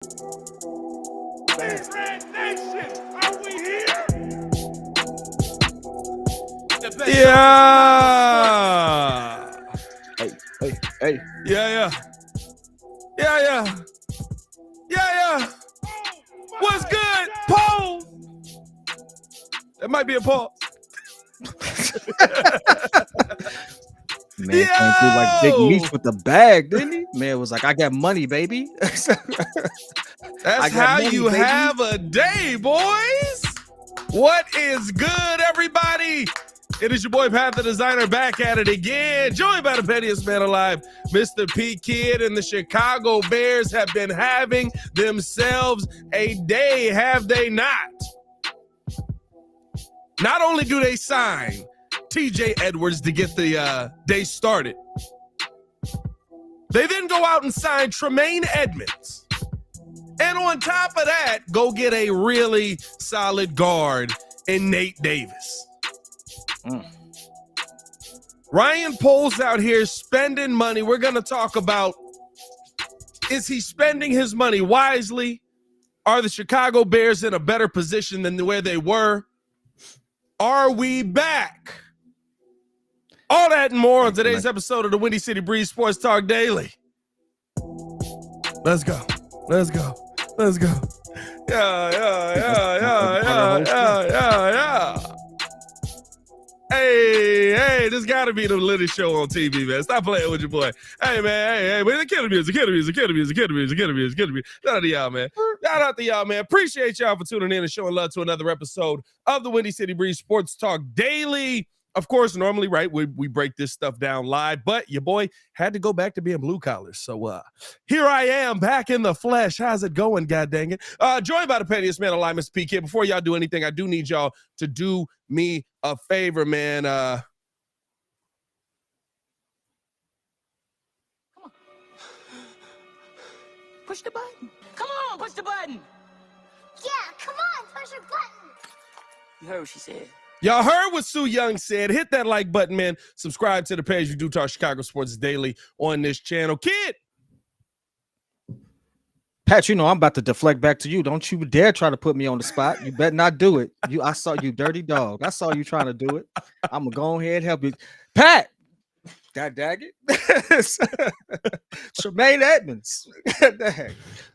Big Red Nation, are we here? Yeah. Hey, hey, hey. Yeah. What's good? Pause. That might be a pause. Man came through like Big Meech with the bag, didn't he? Man was like, I got money, baby. That's how you have a day, boys. What is good, everybody? It is your boy Pat the Designer back at it again, joined by the pettiest man alive, Mr. P Kid, and the Chicago Bears have been having themselves a day, have they not? Not only do they sign TJ Edwards to get the day started, they then go out and sign Tremaine Edmunds. And on top of that, go get a really solid guard in Nate Davis. Ryan Poles out here spending money. We're going to talk about, is he spending his money wisely? Are the Chicago Bears in a better position than where they were? Are we back? All that and more on today's episode of the Windy City Breeze Sports Talk Daily. Let's go. Yeah. Hey, this gotta be the latest show on TV, man. Stop playing with your boy. Hey, man, man, kill the music. Shout out to y'all, man. Appreciate y'all for tuning in and showing love to another episode of the Windy City Breeze Sports Talk Daily. Of course, normally, right, we break this stuff down live, but your boy had to go back to being blue collars. So here I am back in the flesh. How's it going, god dang it? Joined by the pettiest man alive, Mr. PK. Before y'all do anything, I do need y'all to do me a favor, man. Come on. Push the button. Come on, push the button. Yeah, come on, push your button. You heard what she said. Y'all heard what Sue Young said. Hit that like button, man. Subscribe to the page. We do talk Chicago sports daily on this channel. Kid. Pat, you know I'm about to deflect back to you. Don't you dare try to put me on the spot. You better not do it. I saw you, dirty dog. I saw you trying to do it. I'm gonna go ahead and help you. Pat, god dang it. Tremaine Edmunds.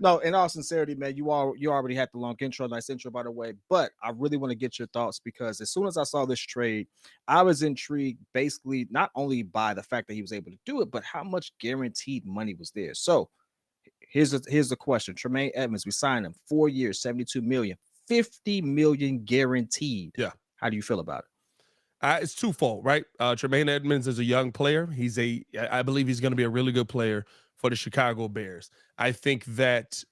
No, in all sincerity, man, you already had the long intro. Nice intro, by the way. But I really want to get your thoughts because as soon as I saw this trade, I was intrigued basically not only by the fact that he was able to do it, but how much guaranteed money was there. So here's the question. Tremaine Edmunds, we signed him 4 years, 72 million, 50 million guaranteed. Yeah. How do you feel about it? It's twofold, right? Tremaine Edmunds is a young player. I believe he's going to be a really good player for the Chicago Bears. I think that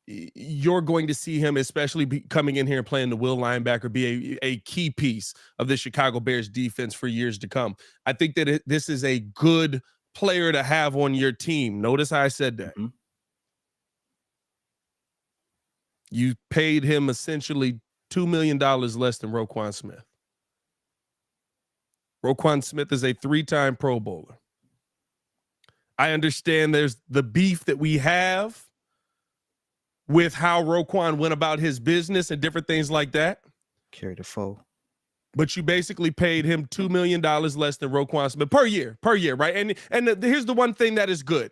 you're going to see him, especially coming in here and playing the will linebacker, be a key piece of the Chicago Bears defense for years to come. I think that this is a good player to have on your team. Notice how I said that. Mm-hmm. You paid him essentially $2 million less than Roquan Smith. Roquan Smith is a 3-time Pro Bowler. I understand there's the beef that we have with how Roquan went about his business and different things like that. Carry the foe. But you basically paid him $2 million less than Roquan Smith per year, right? And here's the one thing that is good.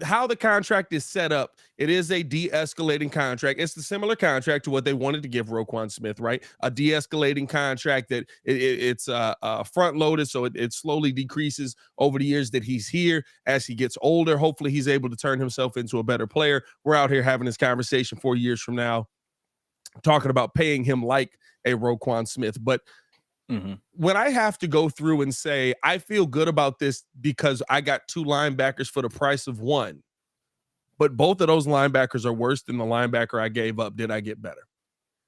How the contract is set up, it is a de-escalating contract. It's the similar contract to what they wanted to give Roquan Smith, right? A de-escalating contract that it's front-loaded, so it slowly decreases over the years that he's here. As he gets older, hopefully he's able to turn himself into a better player. We're out here having this conversation 4 years from now, talking about paying him like a Roquan Smith. But when I have to go through and say, I feel good about this because I got 2 linebackers for the price of 1, but both of those linebackers are worse than the linebacker I gave up, did I get better?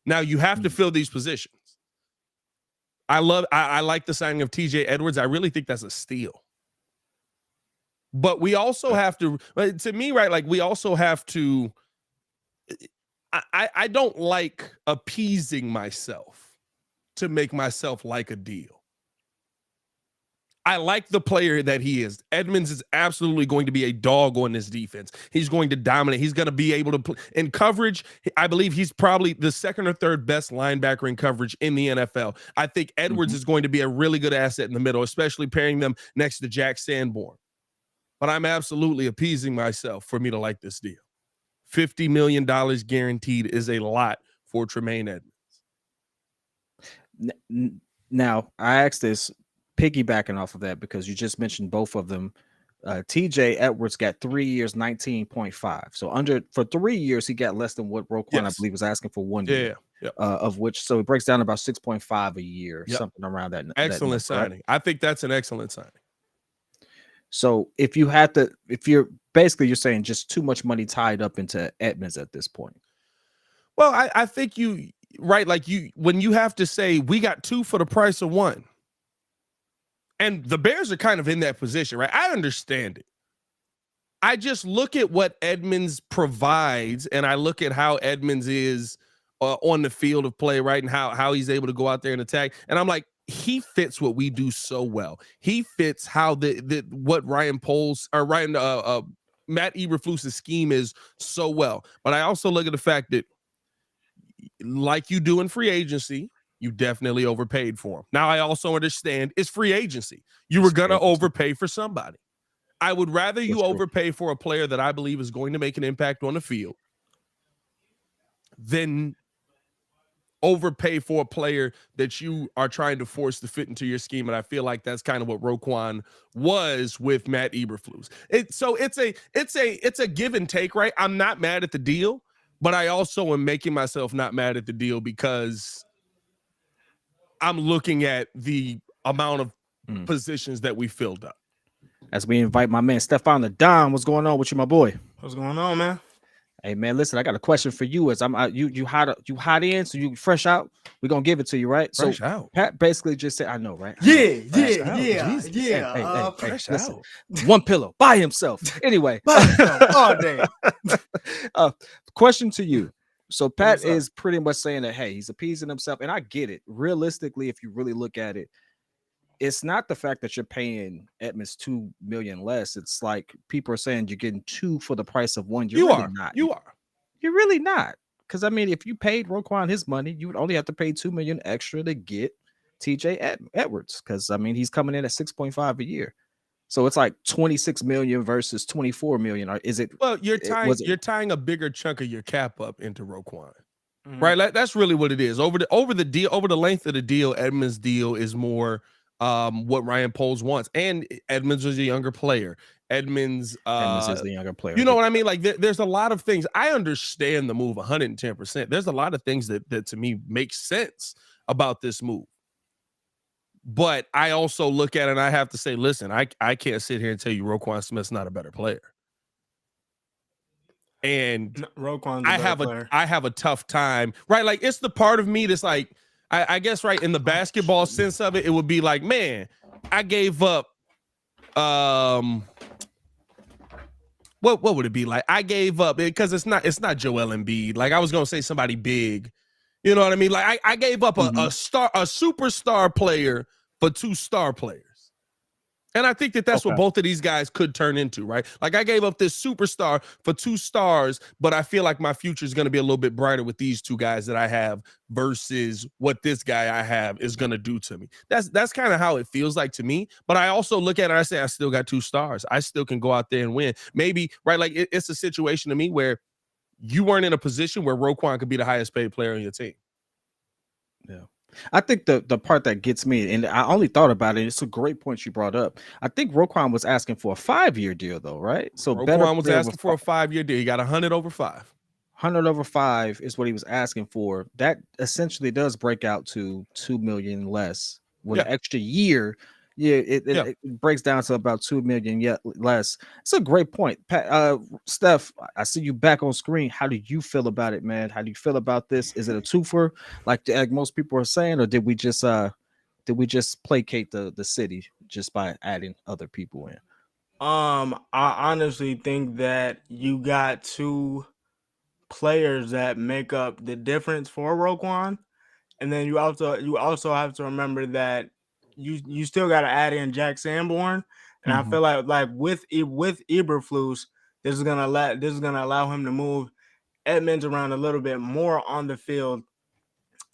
Now, you have to fill these positions. I like the signing of TJ Edwards. I really think that's a steal. But we also have to, to me, right, like we also have to, I don't like appeasing myself to make myself like a deal. I like the player that he is. Edmunds is absolutely going to be a dog on this defense. He's going to dominate. He's going to be able to play in coverage. I believe he's probably the second or third best linebacker in coverage in the NFL. I think Edwards is going to be a really good asset in the middle, especially pairing them next to Jack Sanborn. But I'm absolutely appeasing myself for me to like this deal. $50 million guaranteed is a lot for Tremaine Edmunds. Now, I asked this piggybacking off of that because you just mentioned both of them. TJ Edwards got 3 years, 19.5. So for 3 years, he got less than what Roquan, I believe, was asking for 1 year. Yeah. Of which, so it breaks down about 6.5 a year, something around that. Excellent signing. Right? I think that's an excellent signing. So if you're saying just too much money tied up into Edmunds at this point. Well, I think when you have to say we got 2 for the price of 1. And the Bears are kind of in that position, right? I understand it. I just look at what Edmunds provides, and I look at how Edmunds is on the field of play, right? And how he's able to go out there and attack. And I'm like, he fits what we do so well. He fits how what Matt Eberflus's scheme is so well. But I also look at the fact that, like you do in free agency, you definitely overpaid for him. Now, I also understand it's free agency. You were going to overpay for somebody. I would rather you overpay for a player that I believe is going to make an impact on the field than overpay for a player that you are trying to force to fit into your scheme. And I feel like that's kind of what Roquan was with Matt Eberflus. So it's a give and take, right? I'm not mad at the deal, but I also am making myself not mad at the deal because I'm looking at the amount of positions that we filled up. As we invite my man Stefan the Don, what's going on with you, my boy? What's going on, man? Hey man, listen, I got a question for you. As you hot in, so you fresh out. We're gonna give it to you, right? Fresh so out. Pat basically just said, I know, right? Yeah. Hey, listen, one pillow by himself. Anyway, all day. Question to you. So Pat is pretty much saying that, hey, he's appeasing himself, and I get it. Realistically, if you really look at it, it's not the fact that you're paying Edmunds $2 million less. It's like people are saying you're getting 2 for the price of 1. You're really not. Because I mean, if you paid Roquan his money, you would only have to pay $2 million extra to get TJ Edwards. Because I mean, he's coming in at 6.5 a year. So it's like 26 million versus 24 million. Or is it? Well, you're tying a bigger chunk of your cap up into Roquan. Right? That's really what it is. Over the length of the deal, Edmunds' deal is more what Ryan Poles wants, and Edmunds was a younger player. Edmunds is the younger player. You know what I mean? Like there's a lot of things. I understand the move 110%. There's a lot of things that to me make sense about this move. But I also look at it and I have to say, listen, I can't sit here and tell you Roquan Smith's not a better player. And Roquan's I have a tough time, right? Like it's the part of me that's like, I guess, right, in the basketball sense of it, it would be like, man, I gave up. What would it be like? I gave up because it's not Joel Embiid. Like I was gonna say somebody big, you know what I mean? Like I gave up a superstar player for 2 star players. And I think that's what both of these guys could turn into, right? Like I gave up this superstar for 2 stars, but I feel like my future is going to be a little bit brighter with these 2 guys that I have versus what this guy I have is going to do to me. That's kind of how it feels like to me. But I also look at it and I say, I still got 2 stars. I still can go out there and win. Maybe, right? Like it's a situation to me where you weren't in a position where Roquan could be the highest paid player on your team. Yeah. I think the part that gets me, and I only thought about it, it's a great point you brought up. I think Roquan was asking for a 5-year deal, though, right? So Roquan was asking for a 5-year deal. He got 100 over 5. 100 over 5 is what he was asking for. That essentially does break out to $2 million less with an extra year. Yeah, it breaks down to about $2 million yet less. It's a great point. Steph, I see you back on screen. How do you feel about it, man? How do you feel about this? Is it a twofer, like most people are saying, or did we just placate the city just by adding other people in? I honestly think that you got 2 players that make up the difference for Roquan, and then you also have to remember that you still got to add in Jack Sanborn, and I feel like with Eberflus, this is gonna allow him to move Edmunds around a little bit more on the field,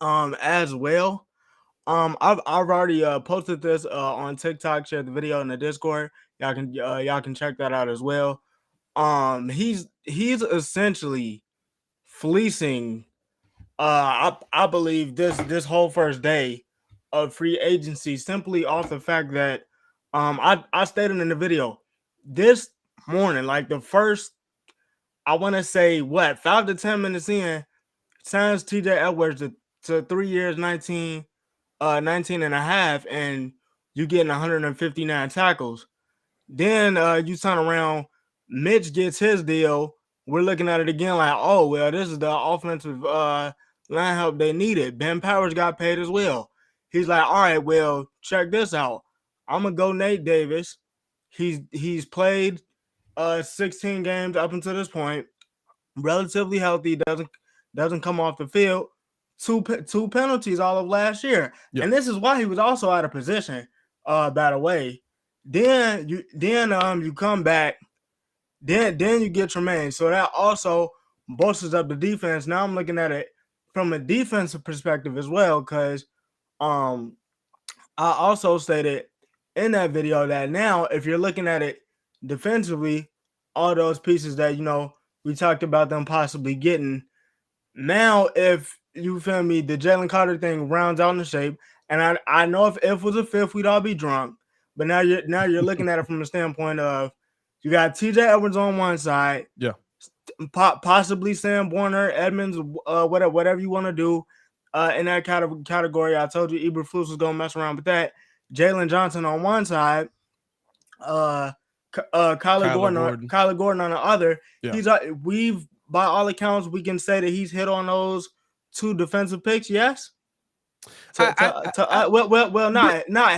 as well. I've already posted this on TikTok, shared the video in the Discord. Y'all can check that out as well. He's essentially fleecing. I believe this whole first day of free agency simply off the fact that I stated in the video this morning, like the first, I want to say 5 to 10 minutes in, signs TJ Edwards to 3 years, 19 and a half, and you getting 159 tackles. Then you turn around, Mitch gets his deal. We're looking at it again like, oh, well, this is the offensive line help they needed. Ben Powers got paid as well. He's like, all right, well, check this out. I'm going to go Nate Davis. He's played 16 games up until this point, relatively healthy, doesn't come off the field. Two penalties all of last year. Yep. And this is why he was also out of position, by the way. Then you come back, then you get Tremaine. So that also bolsters up the defense. Now I'm looking at it from a defensive perspective as well, because I also stated in that video that now if you're looking at it defensively, all those pieces that we talked about them possibly getting. Now, if you feel me, the Jalen Carter thing rounds out in the shape, and I know if it was a fifth, we'd all be drunk. But now you're looking at it from the standpoint of you got TJ Edwards on one side, possibly Sam Warner, Edmonds, whatever you want to do in that category. I told you Eberflus was gonna mess around with that. Jalen Johnson on one side, Kyler Gordon on the other. Yeah. We've, by all accounts, we can say that he's hit on those 2 defensive picks. Yes. Not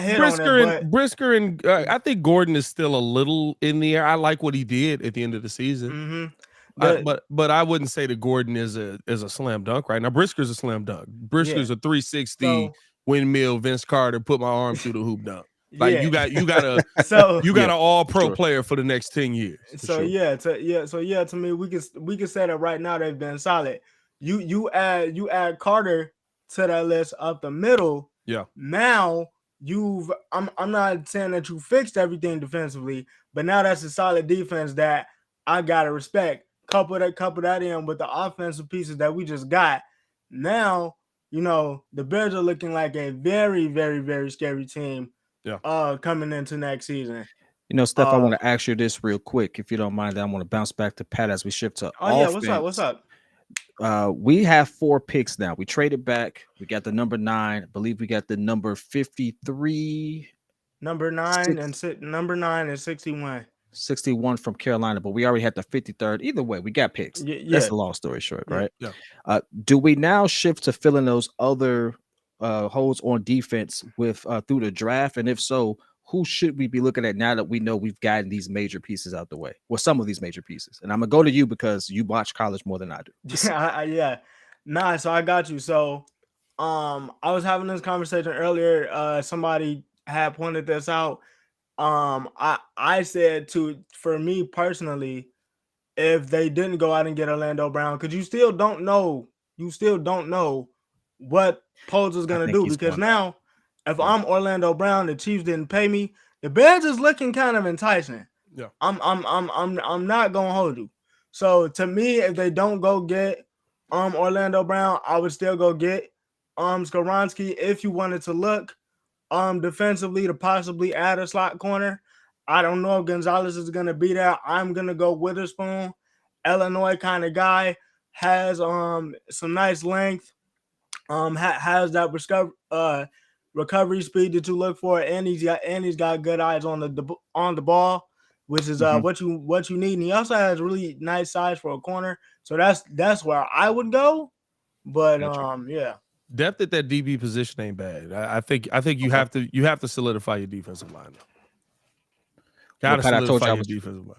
hit Brisker on it, Brisker and I think Gordon is still a little in the air. I like what he did at the end of the season. But I wouldn't say that Gordon is a slam dunk right now. Brisker's a slam dunk. Brisker's a 360 windmill Vince Carter, put my arm through the hoop dunk. Like you got an all pro player for the next 10 years. So to me, we can say that right now they've been solid. You add Carter to that list up the middle. Yeah. Now I'm not saying that you fixed everything defensively, but now that's a solid defense that I gotta respect. Couple that in with the offensive pieces that we just got. Now, the Bears are looking like a very, very, very scary team. Yeah. Coming into next season. Steph, I want to ask you this real quick, if you don't mind. Then I want to bounce back to Pat as we shift to offense. Yeah, what's up? We have 4 picks now. We traded back. We got the number 9. I believe we got the number 53. Number 9 and 61. 61 from Carolina, but we already had the 53rd. Either way, we got picks. Yeah. That's a long story short, right? Yeah. Do we now shift to filling those other holes on defense with through the draft? And if so, who should we be looking at now that we know we've gotten these major pieces out the way? Well, some of these major pieces. And I'm gonna go to you because you watch college more than I do. Yeah. Nah, so I got you. So I was having this conversation earlier. Somebody had pointed this out. I said for me personally, if they didn't go out and get Orlando Brown, because you still don't know what Poles is gonna do, because now if I'm Orlando Brown, the Chiefs didn't pay me, the Bears is looking kind of enticing. Yeah. I'm not gonna hold you. So to me, if they don't go get Orlando Brown, I would still go get Skoronski if you wanted to look defensively to possibly add a slot corner. I don't know if Gonzalez is gonna be there. I'm gonna go Witherspoon, Illinois kind of guy, has some nice length, has that recovery speed that you look for, and he's got good eyes on the ball, which is what you need. And he also has really nice size for a corner. So that's where I would go. But yeah. Depth at that DB position ain't bad. I think you have to solidify your defensive line. Got to solidify your defensive line.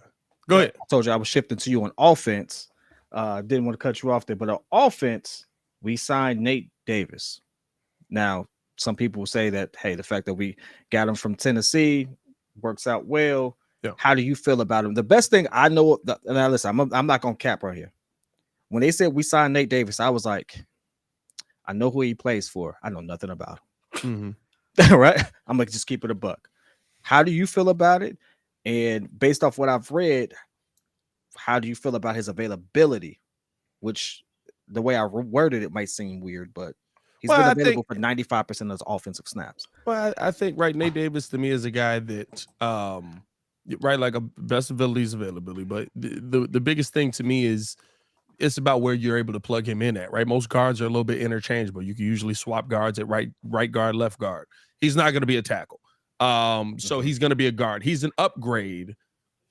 Go ahead. I told you I was shifting to you on offense. Didn't want to cut you off there, but on offense, we signed Nate Davis. Now, some people say that, hey, the fact that we got him from Tennessee works out well. Yeah. How do you feel about him? The best thing I know, now listen, I'm not gonna cap right here. When they said we signed Nate Davis, I was like, I know who he plays for. I know nothing about him. Right? I'm gonna just keep it a buck. How do you feel about it? And based off what I've read, how do you feel about his availability? Which the way I worded it might seem weird, but he's been available for 95% of his offensive snaps. Well, I think Nate Davis to me is a guy that like a best ability is availability, but the biggest thing to me is it's about where you're able to plug him in at, right? Most guards are a little bit interchangeable. You can usually swap guards at right guard, left guard. He's not going to be a tackle. So he's going to be a guard. He's an upgrade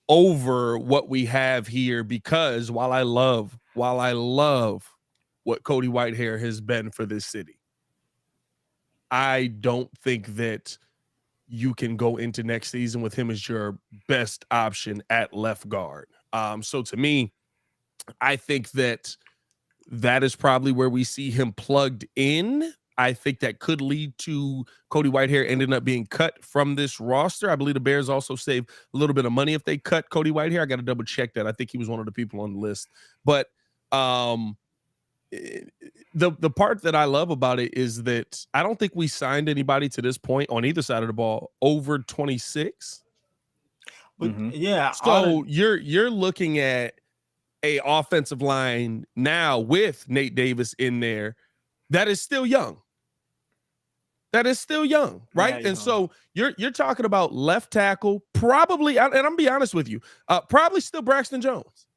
over what we have here, because while I love what Cody Whitehair has been for this city, I don't think that you can go into next season with him as your best option at left guard. So to me, I think that is probably where we see him plugged in. I think that could lead to Cody Whitehair ending up being cut from this roster. I believe the Bears also save a little bit of money if they cut Cody Whitehair. I got to double check that. I think he was one of the people on the list. But the part that I love about it is that I don't think we signed anybody to this point on either side of the ball over 26. But yeah, so you're looking at a offensive line now with Nate Davis in there that is still young. Right? Yeah, and so you're talking about left tackle, probably, and I'm gonna be honest with you, probably still Braxton Jones.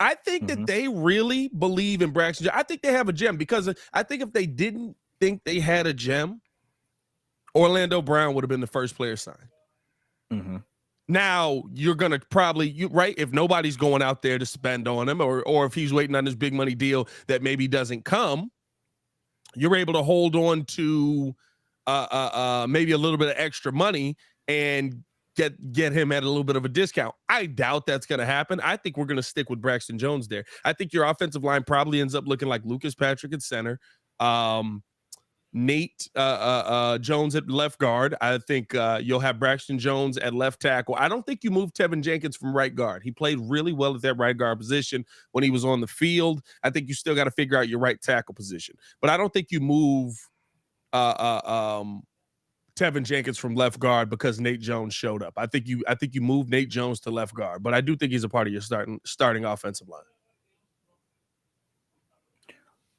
I think that they really believe in Braxton Jones. I think they have a gem, because I think if they didn't think they had a gem, Orlando Brown would have been the first player signed. Now you're gonna probably right, if nobody's going out there to spend on him, or if he's waiting on this big money deal that maybe doesn't come, you're able to hold on to maybe a little bit of extra money and get him at a little bit of a discount. I doubt that's going to happen. I think we're going to stick with Braxton Jones there. I think your offensive line probably ends up looking like Lucas Patrick at center, Nate Jones at left guard. I think you'll have Braxton Jones at left tackle. I don't think you move Tevin Jenkins from right guard. He played really well at that right guard position when he was on the field. I think you still got to figure out your right tackle position, but I don't think you move Tevin Jenkins from left guard because Nate Jones showed up. I think you move Nate Jones to left guard, but I do think he's a part of your starting offensive line.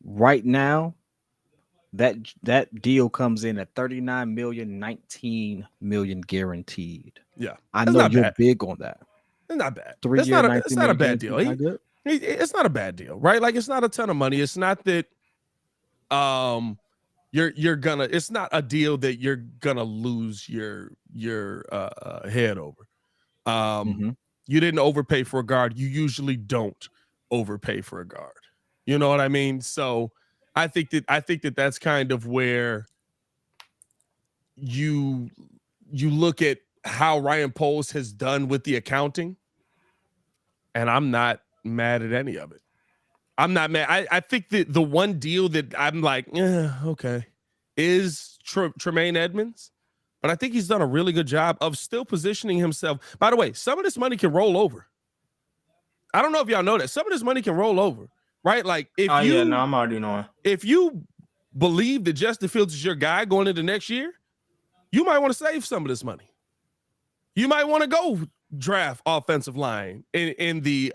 Right now, that deal comes in at 39 million, 19 million guaranteed. Yeah. I know you're bad. Big on that. It's not bad. 3 year, it's not a bad deal. It's not a bad deal, right? Like, it's not a ton of money. It's not that you're gonna, it's not a deal that you're gonna lose your head over. You didn't overpay for a guard. You usually don't overpay for a guard. You know what I mean? So I think that that's kind of where you look at how Ryan Poles has done with the accounting, and I'm not mad at any of it. I'm not mad. I think that the one deal that I'm like, okay, is Tremaine Edmunds, but I think he's done a really good job of still positioning himself. By the way, some of this money can roll over. I don't know if y'all know that. Some of this money can roll over, right? Like, if I'm already knowing. If you believe that Justin Fields is your guy going into next year, you might want to save some of this money. You might want to go draft offensive line in the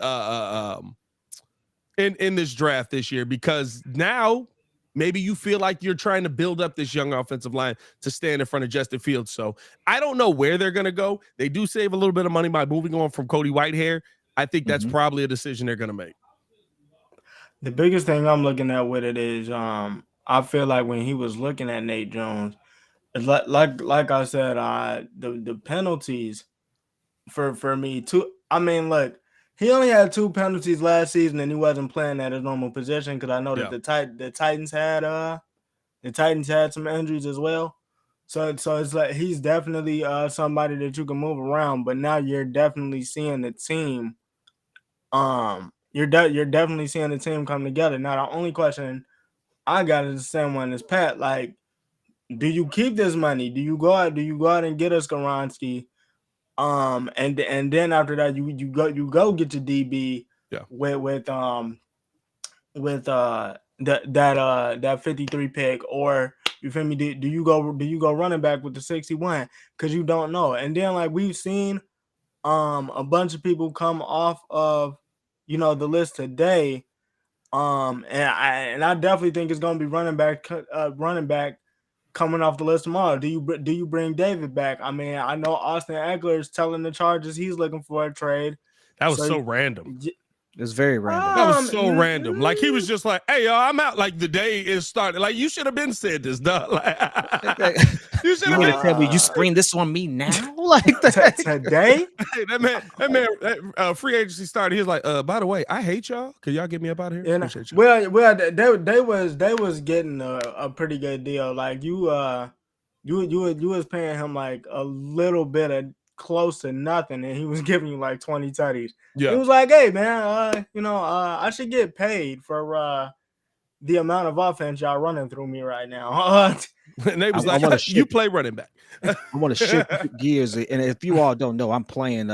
in this draft this year, because now maybe you feel like you're trying to build up this young offensive line to stand in front of Justin Fields. So I don't know where they're going to go. They do save a little bit of money by moving on from Cody Whitehair. I think that's probably a decision they're going to make. The biggest thing I'm looking at with it is I feel like when he was looking at Nate Jones, it's like I said, the penalties for me too. I mean, look, he only had 2 penalties last season, and he wasn't playing at his normal position, because I know that the Titans had some injuries as well. So it's like he's definitely somebody that you can move around. But now you're definitely seeing the team. You're definitely seeing the team come together. Now the only question I got is the same one as Pat. Like, do you keep this money? Do you go out and get a Skoronski? And then after that, you go get your DB with that 53 pick, or you feel me? Do you go running back with the 61? Because you don't know. And then like we've seen a bunch of people come off of the list today. And I definitely think it's gonna be running back coming off the list tomorrow. Do you bring David back? I mean, I know Austin Eckler is telling the Chargers he's looking for a trade. That was so random. It's very random. That was so random. Like he was just like, "Hey, yo, I'm out." Like the day is started. Like you should have been said this, dog. Like, you should have been. Tell me you spring this on me now, like that. Today. Hey, that free agency started. He was like, by the way, I hate y'all. Can y'all get me up out of here? Well, they was getting a pretty good deal. Like you was paying him like a little bit of close to nothing, and he was giving you like 20 tutties. Yeah, he was like, "Hey man, I should get paid for the amount of offense y'all running through me right now." And they was like, "You play running back." I want to shift gears, and if you all don't know, I'm playing.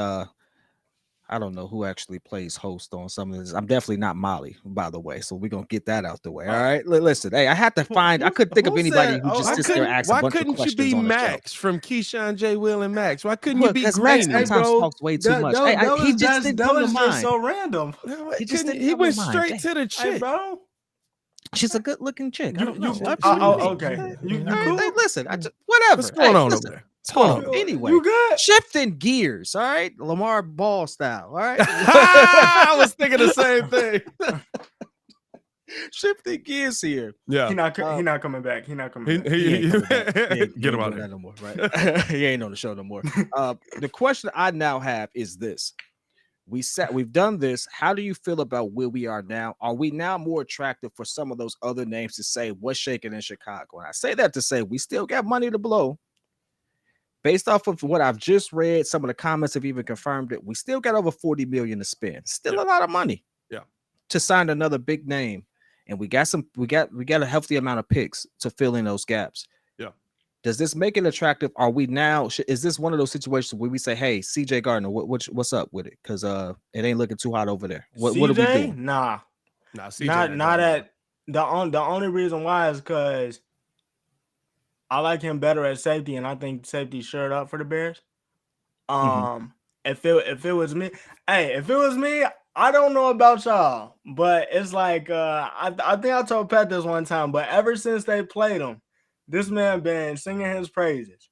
I don't know who actually plays host on some of this. I'm definitely not Molly, by the way. So we're gonna get that out the way. All right. Listen, hey, I had to find. I couldn't think of anybody who just sits there and asks a bunch of questions. Why couldn't you be Max from Keyshawn, J. Will, and Max? Why couldn't you be Max Green? sometimes talks way too much. He just didn't come to mind. So random. He went straight to the chick, bro. She's a good-looking chick. I don't know. Okay. You cool? Listen, whatever. What's going on over there? What's going on? Anyway, you good? Shifting gears, all right? Lamar Ball style, all right? I was thinking the same thing. Shifting gears here. Yeah. He not coming back. He not coming back. Get him out of here. No more, right? He ain't on the show no more. The question I now have is this. We've done this. How do you feel about where we are now? Are we now more attractive for some of those other names to say what's shaking in Chicago? And I say that to say we still got money to blow. Based off of what I've just read, some of the comments have even confirmed it. We still got over $40 million to spend. Still a lot of money. Yeah. To sign another big name. And we got a healthy amount of picks to fill in those gaps. Yeah. Does this make it attractive? Are we now? Is this one of those situations where we say, "Hey, CJ Gardner, what's up with it?" Because it ain't looking too hot over there. What are we doing? Nah, CJ not at the only reason why is because I like him better at safety, and I think safety shirt up for the Bears. If it was me, I don't know about y'all, but it's like I think I told Pat this one time, but ever since they played him, this man been singing his praises.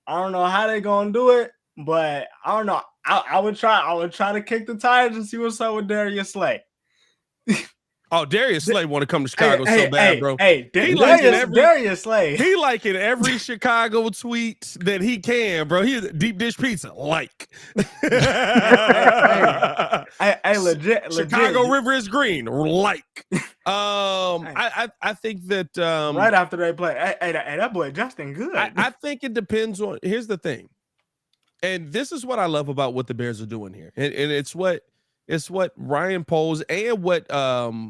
I don't know how they gonna do it, but I don't know. I would try to kick the tires and see what's up with Darius Slay. Oh, Darius Slay want to come to Chicago so bad, bro. Darius Slay. He liking every Chicago tweet that he can, bro. He's deep dish pizza, like. Legit. Chicago River is green, like. I think that right after they play, hey, that boy Justin good. I think it depends on. Here's the thing, and this is what I love about what the Bears are doing here, and it's what Ryan Poles and what our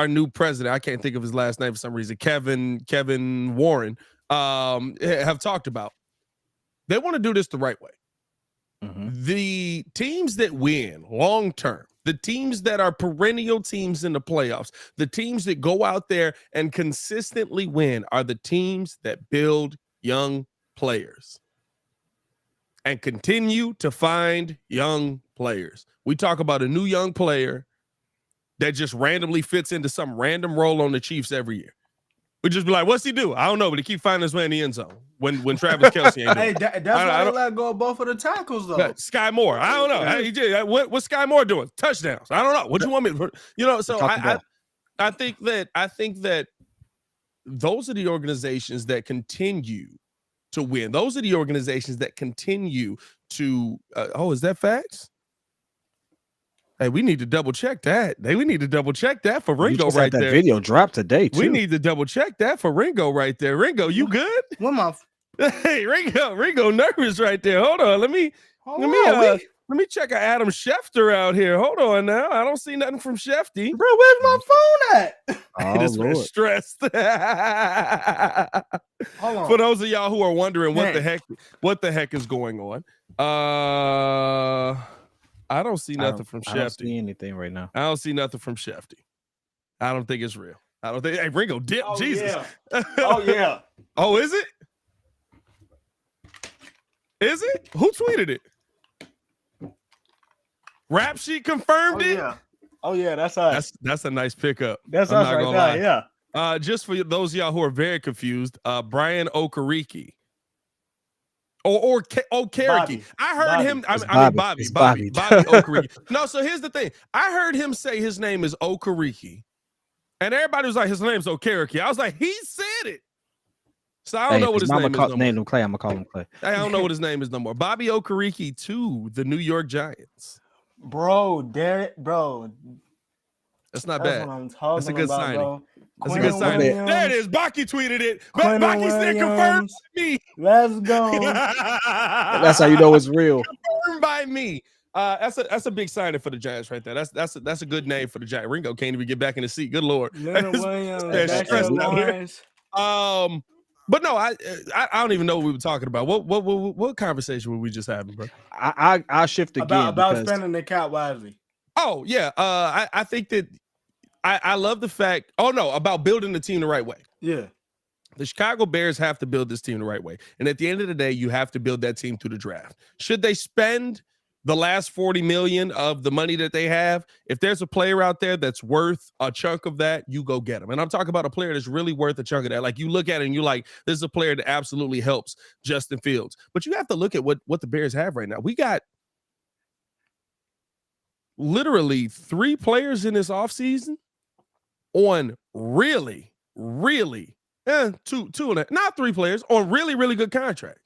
new president, I can't think of his last name for some reason, Kevin Warren, have talked about. They want to do this the right way. The teams that win long term, the teams that are perennial teams in the playoffs, the teams that go out there and consistently win are the teams that build young players and continue to find young players. We talk about a new young player that just randomly fits into some random role on the Chiefs every year. We just be like, what's he do? I don't know, but he keep finding his way in the end zone when Travis Kelce ain't doing it. That's why they let go of both of the tackles, though. Sky Moore, I don't know. What's Sky Moore doing? Touchdowns. I don't know. What you want me to, so I think that those are the organizations that continue to win. Those are the organizations that continue to is that facts? Hey, we need to double check that. We need to double check that for Ringo right there. That video dropped today too. We need to double check that for Ringo right there. Ringo, you good? What my? Hey, Ringo nervous right there. Hold on. Let me Let me check Adam Schefter out here. Hold on now. I don't see nothing from Shefty. Bro, where's my phone at? Oh, This man's Lord. stressed. Hold on. For those of y'all who are wondering what the Dang. heck is going on, I don't see nothing from I don't see Shefty. anything right now. I don't see nothing from Shefty. I don't think it's real. I don't think. Hey, Ringo, dip, Oh, Jesus. yeah. Oh, yeah. Oh, is it? Is it? Who tweeted it? Rap Sheet confirmed Oh, it. yeah. Oh, yeah, that's us. That's a nice pickup. That's I'm us not right gonna there, lie. yeah. Just for those of y'all who are very confused, Brian Okereke. Okereke. Bobby. I heard Bobby. him. I It's mean Bobby. Bobby It's Bobby. Okereke. No, so here's the thing. I heard him say his name is Okereke. And everybody was like, his name's Okereke. I was like, he said it. So I don't know what his name is. Named him Clay. I'm gonna call him Clay. I don't know what his name is no more. Bobby Okereke to the New York Giants. Bro, Derek, bro. That's not That's bad. what I'm talking That's a good about, signing. bro. That's a good Quentin signing. Williams. There it is. Baki tweeted it. Quentin Baki said confirmed Williams. by me. Let's go. That's how you know it's real. Confirmed by me. That's a big signing for the Giants right there. That's a good name for the Giants. Ringo can't even get back in the seat. Good Lord. Leonard Williams. They're Dexter stressed out here. Lawrence. But no, I don't even know what we were talking about. What conversation were we just having, bro? I shift again About because spending the cap wisely. Oh yeah, I think that I love the fact. Oh no, about building the team the right way. Yeah. The Chicago Bears have to build this team the right way, and at the end of the day, you have to build that team through the draft. Should they spend the last 40 million of the money that they have? If there's a player out there that's worth a chunk of that, you go get him. And I'm talking about a player that's really worth a chunk of that. Like you look at it and you're like, this is a player that absolutely helps Justin Fields. But you have to look at what the Bears have right now. We got literally 3 players in this offseason on really, two and a, not 3 players on really, really good contracts.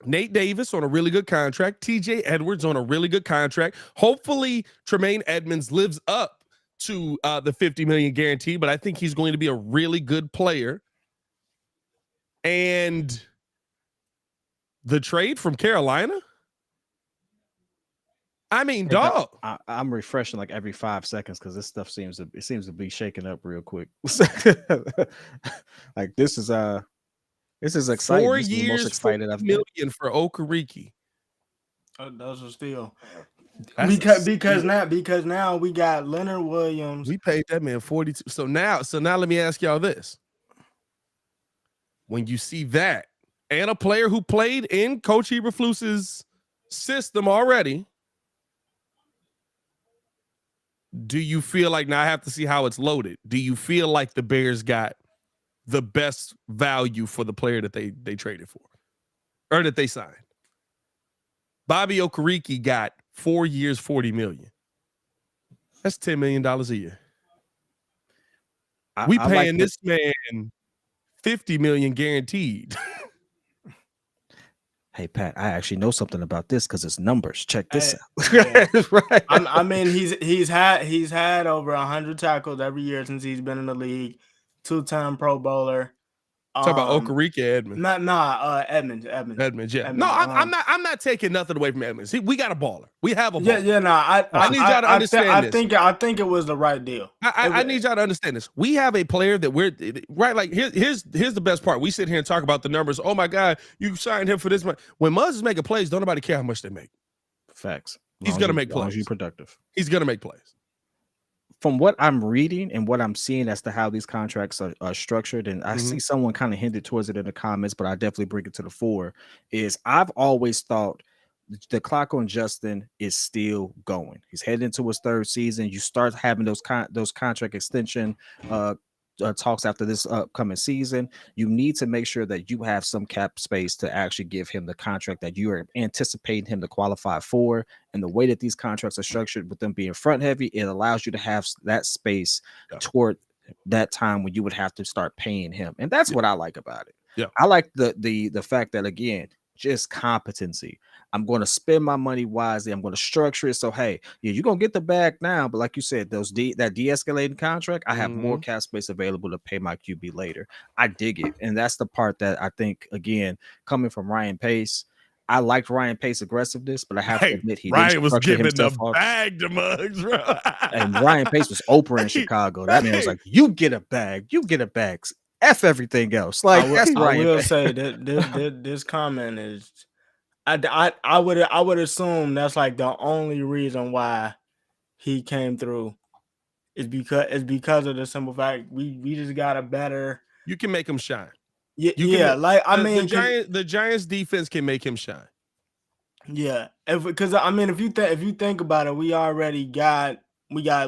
Nate Davis on a really good contract. TJ Edwards on a really good contract. Hopefully, Tremaine Edmunds lives up to the $50 million guarantee, but I think he's going to be a really good player. And the trade from Carolina? I mean, dog. I'm refreshing like every 5 seconds because this stuff seems to be shaking up real quick. Like this is exciting. 4 This is the years, most excited $40 I've been. million for Okereke. Those are still That's because now we got Leonard Williams. we paid that man 42. So now let me ask y'all this. When you see that and a player who played in Coach Eberflus's system already, do you feel like, now I have to see how it's loaded, do you feel like the Bears got the best value for the player that they traded for or that they signed? Bobby Okereke got 4 years, $40 million. That's $10 million a year. We paying this man $50 million guaranteed. Hey Pat, I actually know something about this because it's numbers. Check this out. Yeah. Right. I mean, he's had over 100 tackles every year since he's been in the league. 2-time Pro Bowler. Talk about Okereke, Edmunds. Edmunds. Edmunds, yeah. Edmunds, No, I'm not taking nothing away from Edmunds. We got a baller. We have a baller. Yeah. No, I need y'all to understand this. I think it was the right deal. I need y'all to understand this. We have a player that we're right. Like here's the best part. We sit here and talk about the numbers. Oh my God, you signed him for this much. When Muzz is making plays, don't nobody care how much they make. Facts. He's gonna make plays. He's productive. He's gonna make plays. From what I'm reading and what I'm seeing as to how these contracts are structured, and I see someone kind of hinted towards it in the comments, but I definitely bring it to the fore, is I've always thought the clock on Justin is still going. He's heading into his 3rd season. You start having those contract extension talks after this upcoming season. You need to make sure that you have some cap space to actually give him the contract that you are anticipating him to qualify for. And the way that these contracts are structured, with them being front heavy, it allows you to have that space toward that time when you would have to start paying him. And that's what I like about it. Yeah, I like the fact that, again, just competency. I'm going to spend my money wisely. I'm going to structure it so, hey, yeah, you're going to get the bag now, but like you said, that de-escalating contract, I have more cap space available to pay my QB later. I dig it, and that's the part that I think, again, coming from Ryan Pace, I liked Ryan Pace's aggressiveness, but I have to admit he didn't Ryan was structure giving himself the off. bag to Muggs, bro. And Ryan Pace was Oprah in Chicago. That man was like, "You get a bag, you get a bag. F everything else." Like that's I Ryan will Pace. say that this comment is, I would assume that's like the only reason why he came through is because of the simple fact we just got a better. You can make him shine. Yeah, like I mean, the Giants defense can make him shine. Yeah, because I mean, if you think about it, we got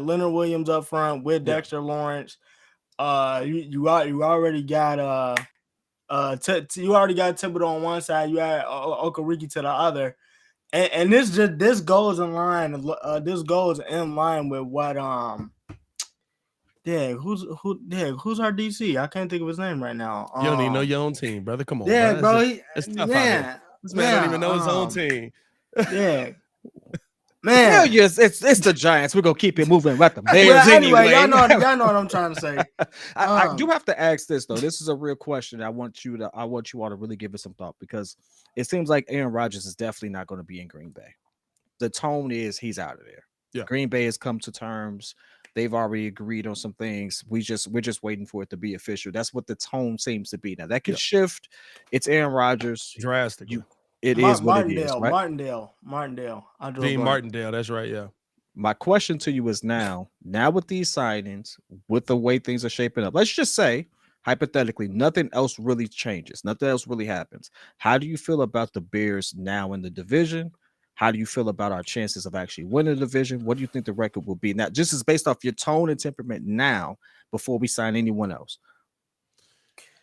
Leonard Williams up front with Dexter Lawrence. You already got you already got Thibodeau on one side. You had Okereke to the other, and this goes in line. This goes in line with what who's our DC? I can't think of his name right now. You don't even know your own team, brother. Come on, Yeah, bro. It's tough out here. This man don't even know his own team. Yeah. Man, hell yes, it's the Giants. We're gonna keep it moving about the Bears anyway. Y'all know what I'm trying to say. I do have to ask this though. This is a real question. I want you all to really give it some thought because it seems like Aaron Rodgers is definitely not going to be in Green Bay. The tone is he's out of there. Yeah. Green Bay has come to terms. They've already agreed on some things. We're just waiting for it to be official. That's what the tone seems to be. Now that could shift. It's Aaron Rodgers. Drastically. It is what it is, right? Martindale. Dean Martindale. That's right. Yeah. My question to you is now with these signings, with the way things are shaping up, let's just say, hypothetically, nothing else really changes. Nothing else really happens. How do you feel about the Bears now in the division? How do you feel about our chances of actually winning the division? What do you think the record will be? Now, just as based off your tone and temperament now, before we sign anyone else.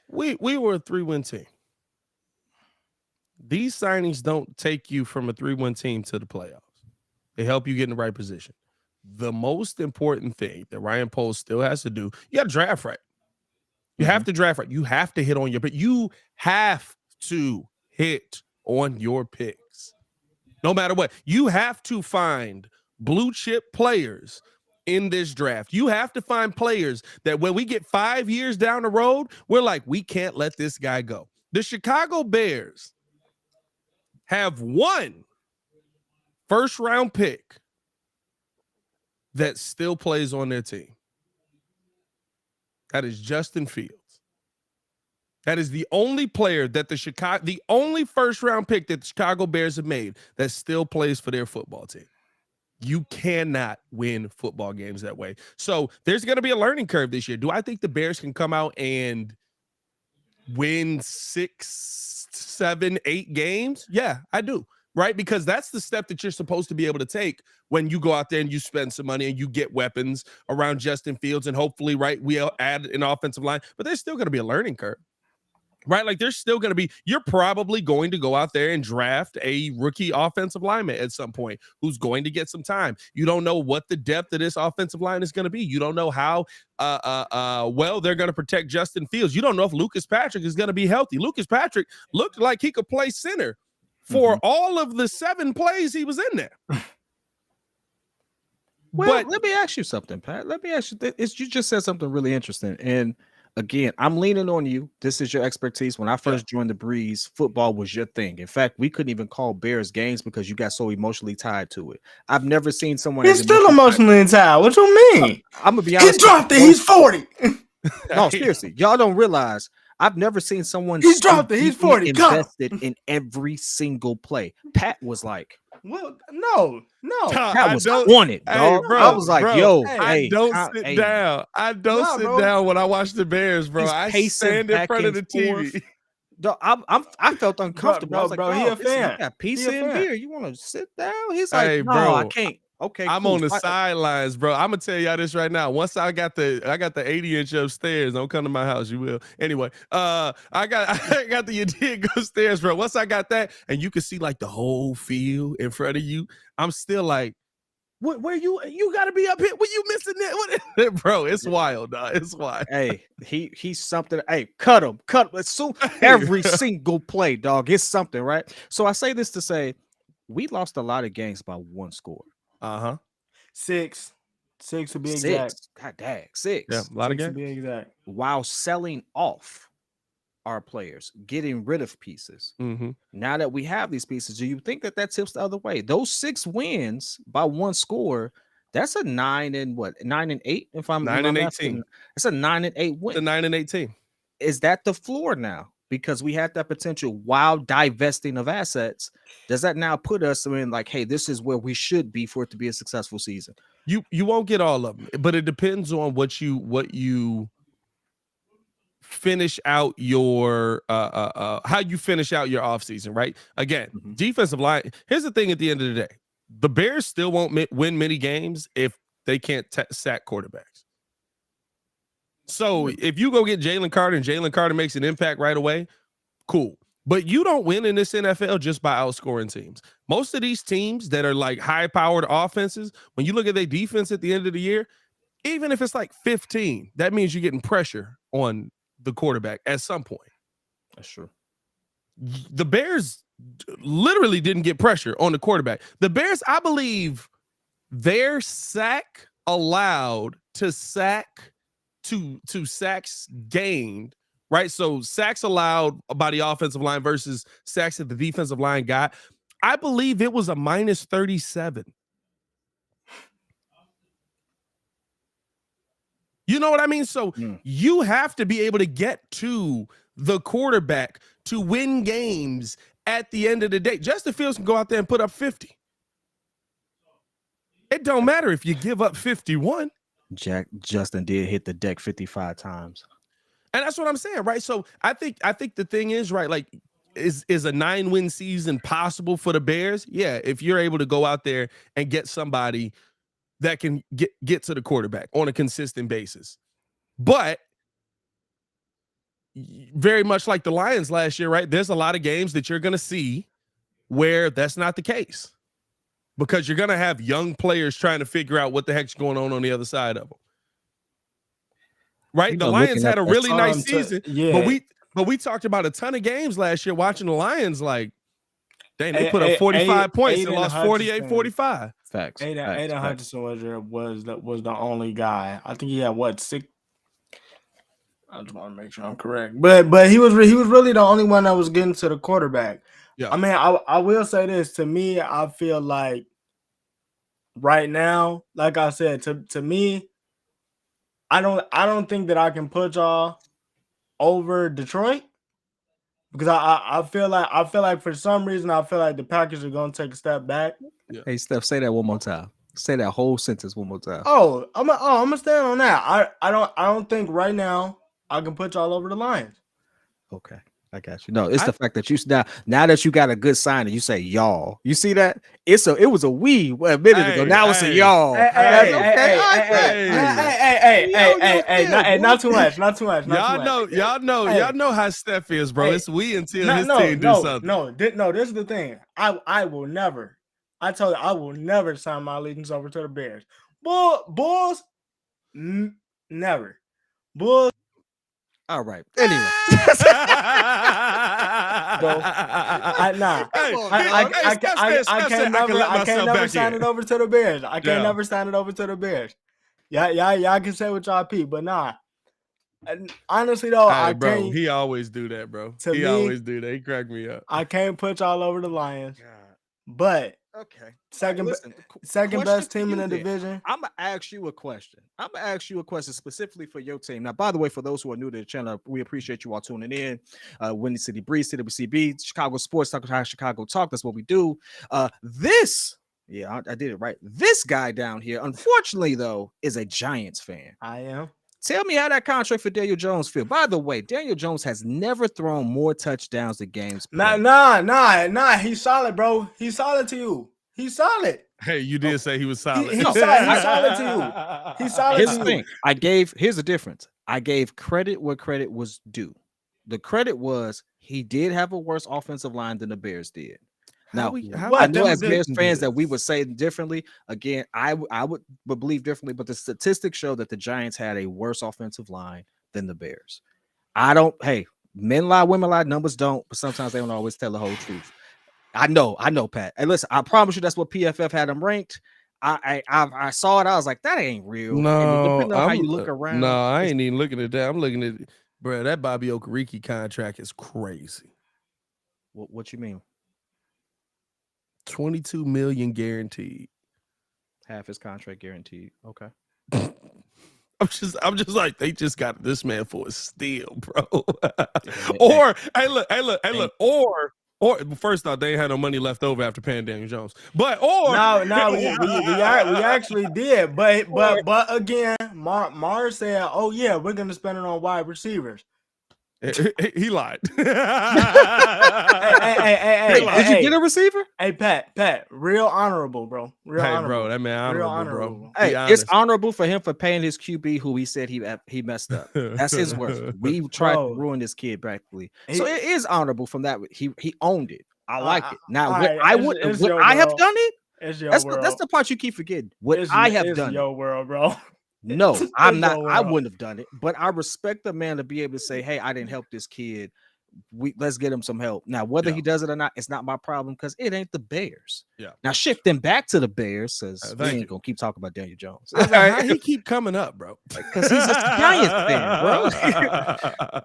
We were a 3-win team. These signings don't take you from a 3-win team to the playoffs. They help you get in the right position. The most important thing that Ryan Poles still has to do, you got to draft right. You have to draft right. You have to hit on your pick. You have to hit on your picks. No matter what. You have to find blue chip players in this draft. You have to find players that when we get 5 years down the road, we're like, we can't let this guy go. The Chicago Bears have one first-round pick that still plays on their team. That is Justin Fields. That is the only player that the only first-round pick that the Chicago Bears have made that still plays for their football team. You cannot win football games that way. So there's going to be a learning curve this year. Do I think the Bears can come out and win 6, 7, 8 games? Yeah, I do. Right? Because that's the step that you're supposed to be able to take when you go out there and you spend some money and you get weapons around Justin Fields. And hopefully, right, we'll add an offensive line. But there's still going to be a learning curve. Right? Like there's still going to be, you're probably going to go out there and draft a rookie offensive lineman at some point who's going to get some time. You don't know what the depth of this offensive line is going to be. You don't know how well they're going to protect Justin Fields. You don't know if Lucas Patrick is going to be healthy. Lucas Patrick looked like he could play center for all of the 7 plays he was in there. Well, let me ask you something, Pat. Let me ask you you just said something really interesting. And again, I'm leaning on you. This is your expertise. When I first joined the Breeze, football was your thing. In fact, we couldn't even call Bears games because you got so emotionally tied to it. I've never seen someone. He's still emotionally tied. What you mean? I'm gonna be honest. He dropped it. He's 40. No, seriously, y'all don't realize. I've never seen someone. He's dropped it. He's 40. Invested in every single play. Pat was like, well, no. Pat was on it, dog. Bro, I was like, yo, I don't sit down. I don't sit down when I watch the Bears, bro. I stand in front of the TV. Dog, I felt uncomfortable. I was like, bro, he a fan. You got pizza and beer. You want to sit down? He's Hey, like, no, bro, I can't. Okay, I'm cool. on the sidelines, bro. I'm gonna tell y'all this right now. Once I got the 80-inch upstairs, don't come to my house, you will. Anyway, I got the Diego upstairs, bro. Once I got that, and you can see like the whole field in front of you, I'm still like, what? Where you gotta be up here? What you missing that? Bro, it's wild, dog. It's wild. Hey, he's something. Hey, cut him. So every single play, dog. It's something, right? So I say this to say, we lost a lot of games by 1 score. 6 to be 6. exact. God dang, 6. Yeah, a lot of games. To be exact. While selling off our players, getting rid of pieces. Mhm. Now that we have these pieces, do you think that tips the other way? Those 6 wins by 1 score, that's a 9 and 8. If I'm 9 and 18. It's a 9 and 8 win. The 9 and 18. Is that the floor now? Because we had that potential while divesting of assets. Does that now put us in like, hey, this is where we should be for it to be a successful season? You won't get all of them, but it depends on what you finish out your how you finish out your offseason, right? Again, defensive line. Here's the thing: at the end of the day, the Bears still won't win many games if they can't sack quarterbacks. So if you go get Jalen Carter and Jalen Carter makes an impact right away, cool. But you don't win in this NFL just by outscoring teams. Most of these teams that are like high-powered offenses, when you look at their defense at the end of the year, even if it's like 15, that means you're getting pressure on the quarterback at some point. That's true. The Bears literally didn't get pressure on the quarterback. The Bears, I believe, their sack allowed to sack to sacks gained, right? So sacks allowed by the offensive line versus sacks that the defensive line got. I believe it was a minus 37. You know what I mean? So you have to be able to get to the quarterback to win games at the end of the day. Justin Fields can go out there and put up 50. It don't matter if you give up 51. Justin did hit the deck 55 times. And that's what I'm saying, right? So I think the thing is, right, like, is a 9-win season possible for the Bears? Yeah, if you're able to go out there and get somebody that can get to the quarterback on a consistent basis. But very much like the Lions last year, right? There's a lot of games that you're going to see where that's not the case, because you're going to have young players trying to figure out what the heck's going on the other side of them. Right? The Lions had a really nice season, but we talked about a ton of games last year watching the Lions. Like, dang, they put up 45 points and lost 48-45. Facts. Aiden Hutchinson was the only guy. I think he had 6. I just want to make sure I'm correct, but he was really the only one that was getting to the quarterback. Yeah. I mean, I will say this. To me, I feel like right now, like I said, to me, I don't think that I can put y'all over Detroit, because I feel like for some reason I feel like the Packers are gonna take a step back. Yeah. Hey Steph, say that one more time. Say that whole sentence one more time. I'm gonna stand on that. I don't think right now I can put y'all over the Lions. Okay. I got you. No, it's the fact that you now that you got a good sign and you say y'all. You see that? It was a we a minute ago. Now it's a y'all. Hey, not too much. Y'all know how Steph is, bro. It's we until his team do something. No, this is the thing. I will never. I told you I will never sign my allegiance over to the Bears. Bulls, never. Bulls. All right. Anyway, I can't never sign it over to the Bears. I can't never sign it over to the Bears. Y'all can say what y'all peep, but nah. And honestly though, bro, he always do that, bro. Always do that. He cracked me up. I can't put y'all over the Lions, but okay. Second best team in the division. I'm gonna ask you a question. Specifically for your team. Now, by the way, for those who are new to the channel, we appreciate you all tuning in. Windy City Breeze, CWCB, Chicago Sports Talk, Chicago Talk. That's what we do. I did it right. This guy down here, unfortunately, though, is a Giants fan. I am. Tell me how that contract for Daniel Jones feel. By the way, Daniel Jones has never thrown more touchdowns than games played. Nah. He's solid, bro. He's solid to you. He's solid. Hey, you did say he was solid. He's solid to you. He's solid. Here's the thing. Here's the difference. I gave credit where credit was due. The credit was he did have a worse offensive line than the Bears did. Now, I know as Bears fans that we would say differently. Again, I would believe differently, but the statistics show that the Giants had a worse offensive line than the Bears. Men lie, women lie, numbers don't, but sometimes they don't always tell the whole truth. I know, Pat. And listen, I promise you that's what PFF had them ranked. I saw it. I was like, that ain't real. No, depending on how you look around. No, I ain't even looking at that. I'm looking at Bro, that Bobby Okereke contract is crazy. What you mean? $22 million guaranteed. Half his contract guaranteed. Okay. I'm just like, they just got this man for a steal, bro. Or hey, look, or first off, they ain't had no money left over after paying Daniel Jones. But No, we actually did, but again, Mars said, "Oh yeah, we're gonna spend it on wide receivers." He lied. Hey, Did you get a receiver? Hey, Pat, real honorable, bro. Real honorable. Bro, that man Real honorable, bro. Hey, it's honorable for him for paying his QB who he said he messed up. That's his words. We tried to ruin this kid practically. So it is honorable from that. He owned it. I like it. Now, would I have done it? That's the part you keep forgetting. Would I have done your world, bro? No, I'm not. I wouldn't have done it. But I respect the man to be able to say, "Hey, I didn't help this kid. Let's get him some help." Now, whether he does it or not, it's not my problem because it ain't the Bears. Yeah. Now, shifting back to the Bears, says we ain't gonna keep talking about Daniel Jones. How he keep coming up, bro? Because he's a Giants fan, bro.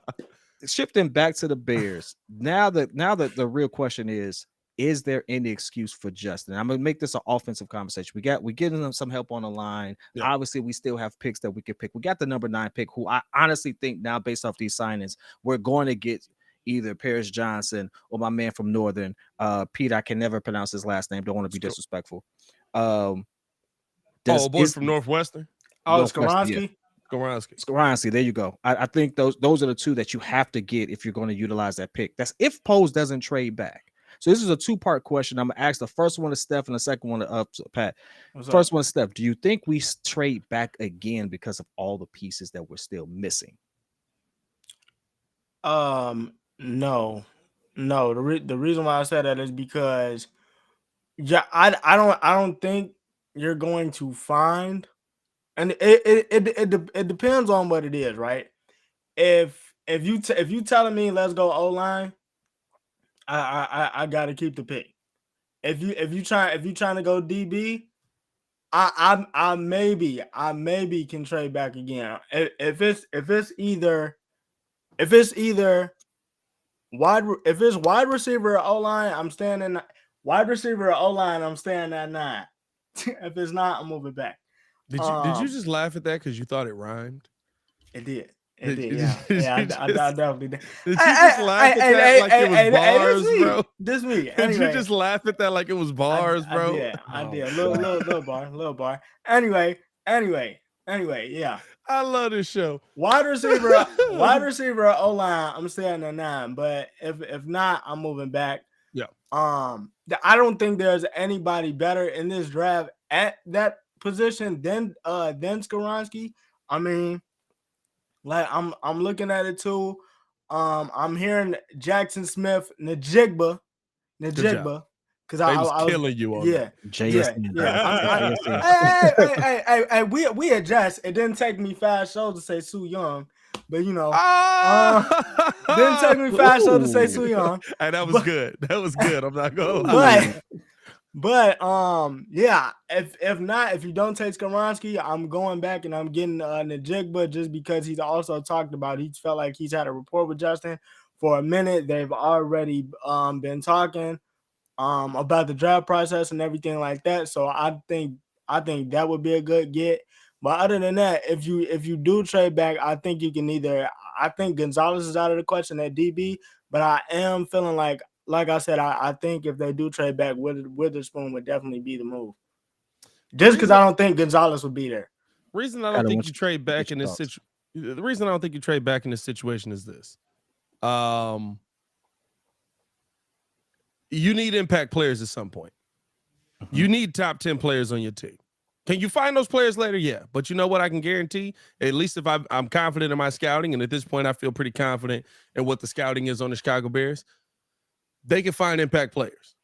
Shifting back to the Bears. Now that the real question is there any excuse for Justin? I'm gonna make this an offensive conversation. We're getting them some help on the line. Yeah. Obviously, we still have picks that we can pick. We got the number 9 pick, who I honestly think now, based off these signings, we're going to get either Paris Johnson or my man from Northern. Pete, I can never pronounce his last name. Don't want to be disrespectful. Boy from Northwestern. Oh, Skoronski. Skoronski, there you go. I think those are the two that you have to get if you're going to utilize that pick. That's if Poles doesn't trade back. So this is a 2-part question. I'm gonna ask the first one to Steph and the second one to Pat. First one, Steph. Do you think we trade back again because of all the pieces that we're still missing? No. The reason why I said that is because I don't think you're going to find, and it depends on what it is, right? If you telling me let's go O-line, I gotta keep the pick. If you trying to go DB, I maybe can trade back again. If it's wide receiver or O-line, I'm staying in wide receiver or O-line, I'm staying at 9. If it's not, I'm moving back. Did you just laugh at that because you thought it rhymed? It did. Yeah, I definitely did. Did you just laugh at that like it was bars, bro? This me. Did you just laugh at that like it was bars, bro? I did. Little bar. Anyway, yeah. I love this show. Wide receiver, O-line, I'm staying at 9. But if not, I'm moving back. Yeah. I don't think there's anybody better in this draft at that position than Skoronski. I mean, like I'm looking at it too. I'm hearing Jackson Smith Najigba, because I was killing you on that. Hey, we adjust. It didn't take me 5 shows to say Soo Young, but didn't take me 5 shows to say Soo Young. Hey, that was good. That was good. I'm not gonna lie. But yeah, if you don't take Skoronski, I'm going back and I'm getting Najigba just because he's also talked about, he felt like he's had a rapport with Justin for a minute. They've already been talking about the draft process and everything like that. So I think that would be a good get. But other than that, if you do trade back, I think you can I think Gonzalez is out of the question at DB, but I am feeling like I said, I think if they do trade back, Witherspoon would definitely be the move. Just because I don't think Gonzalez would be there. The reason I don't think you trade back in this situation is this. You need impact players at some point. You need top 10 players on your team. Can you find those players later? Yeah. But you know what I can guarantee? At least if I'm confident in my scouting, and at this point I feel pretty confident in what the scouting is on the Chicago Bears, they can find impact players.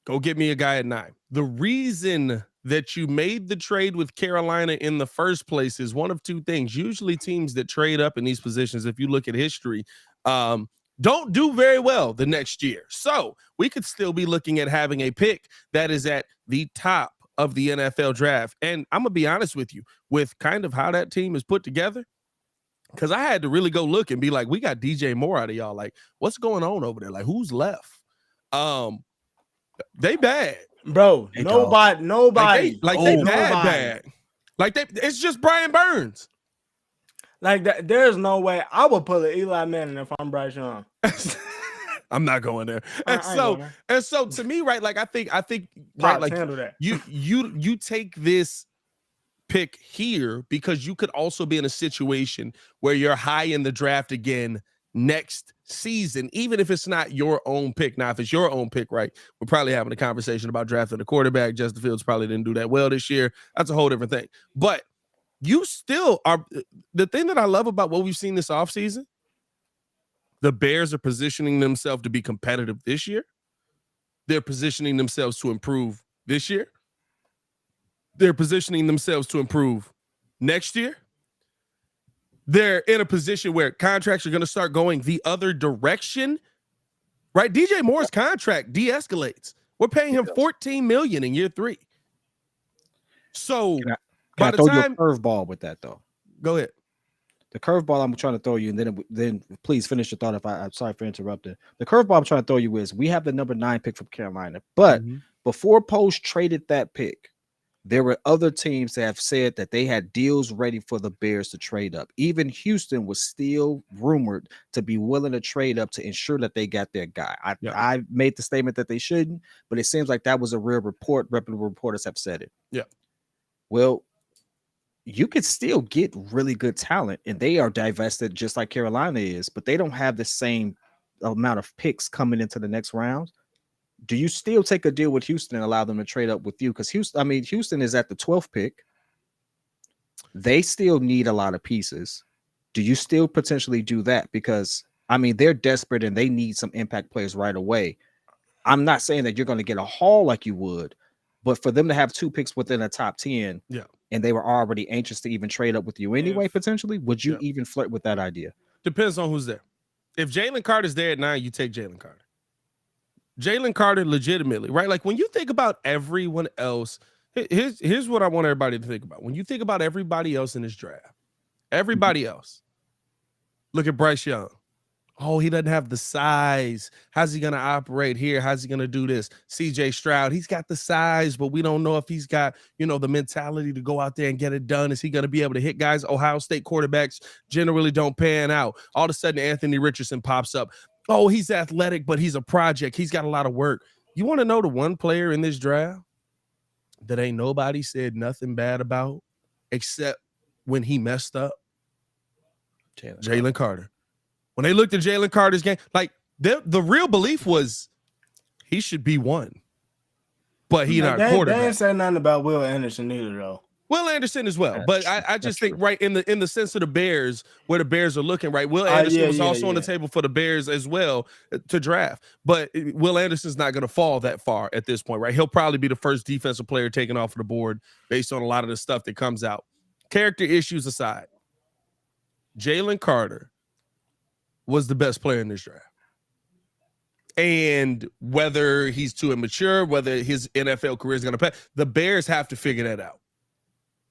Go get me a guy at 9. The reason that you made the trade with Carolina in the first place is one of two things. Usually teams that trade up in these positions, if you look at history, don't do very well the next year. So we could still be looking at having a pick that is at the top of the NFL draft. And I'm going to be honest with you, with kind of how that team is put together, Because I had to really go look and be like, we got DJ Moore out of y'all. Like, what's going on over there? Like, who's left? They bad. Bro, Hey, nobody. Like they bad. Like it's just Brian Burns. Like that, there's no way I would pull an Eli Manning if I'm Bryce Young. I'm not going there. I ain't going there. And so to me, right, like I think Pops, like handle that. you take this pick here because you could also be in a situation where you're high in the draft again next season, even if it's not your own pick. Now, if it's your own pick, right, we're probably having a conversation about drafting a quarterback. Justin Fields probably didn't do that well this year. That's a whole different thing. But you still are. The thing that I love about what we've seen this offseason, the Bears are positioning themselves to be competitive this year. They're positioning themselves to improve this year. They're positioning themselves to improve next year. They're in a position where contracts are going to start going the other direction, right? DJ Moore's contract de-escalates. We're paying him $14 million in year 3. So can I throw you a curveball with that though? Go ahead. The curveball I'm trying to throw you, and then please finish your thought. I'm sorry for interrupting. The curveball I'm trying to throw you is we have the number 9 pick from Carolina, but before Post traded that pick, there were other teams that have said that they had deals ready for the Bears to trade up. Even Houston was still rumored to be willing to trade up to ensure that they got their guy. I made the statement that they shouldn't, but it seems like that was a real report. Reputable reporters have said it. Yeah. Well, you could still get really good talent, and they are divested just like Carolina is, but they don't have the same amount of picks coming into the next round. Do you still take a deal with Houston and allow them to trade up with you? Because Houston is at the 12th pick. They still need a lot of pieces. Do you still potentially do that? Because they're desperate and they need some impact players right away. I'm not saying that you're going to get a haul like you would, but for them to have 2 picks within a top 10, and they were already anxious to even trade up with you anyway, potentially, would you even flirt with that idea? Depends on who's there. If Jalen Carter's there at 9, you take Jalen Carter. Jalen Carter legitimately, right? Like when you think about everyone else, here's what I want everybody to think about. When you think about everybody else in this draft, everybody else, look at Bryce Young. Oh, he doesn't have the size. How's he going to operate here? How's he going to do this? CJ Stroud, he's got the size, but we don't know if he's got, the mentality to go out there and get it done. Is he going to be able to hit guys? Ohio State quarterbacks generally don't pan out. All of a sudden, Anthony Richardson pops up. Oh, he's athletic, but he's a project. He's got a lot of work. You want to know the one player in this draft that ain't nobody said nothing bad about except when he messed up? Jalen Carter. When they looked at Jalen Carter's game, like the real belief was he should be 1, but he's not quarterback. They ain't said nothing about Will Anderson either, though. Will Anderson as well, but I just think right in the sense of the Bears, where the Bears are looking, right? Will Anderson was also on the table for the Bears as well to draft, but Will Anderson's not going to fall that far at this point, right? He'll probably be the first defensive player taken off of the board based on a lot of the stuff that comes out. Character issues aside, Jalen Carter was the best player in this draft. And whether he's too immature, whether his NFL career is going to pay, the Bears have to figure that out.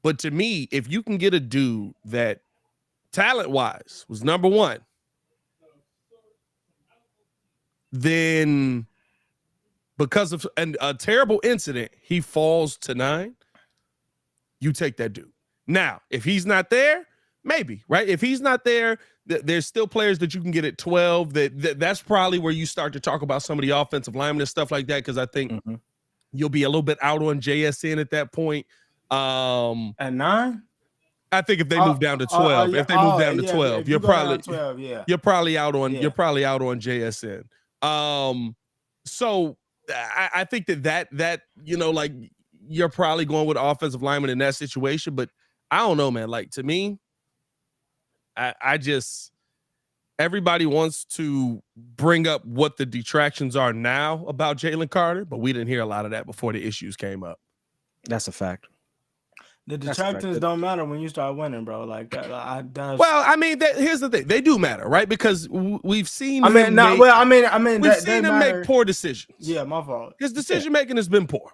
But to me, if you can get a dude that talent-wise was number 1, then because of a terrible incident, he falls to 9, you take that dude. Now, if he's not there, maybe, right? If he's not there, there's still players that you can get at 12. That's probably where you start to talk about some of the offensive linemen and stuff like that, because I think you'll be a little bit out on JSN at that point. At 9, I think if they move down to 12, if they move down to 12, you're probably 12, you're probably out on you're probably out on JSN. So I think that like you're probably going with offensive lineman in that situation, but I don't know, man. Like to me, I just everybody wants to bring up what the detractions are now about Jalen Carter, but we didn't hear a lot of that before the issues came up. That's a fact. The detractions don't matter when you start winning, bro. Like that. Well, here's the thing: they do matter, right? Because we've seen. We've seen him make poor decisions. Yeah, my fault. His decision making has been poor.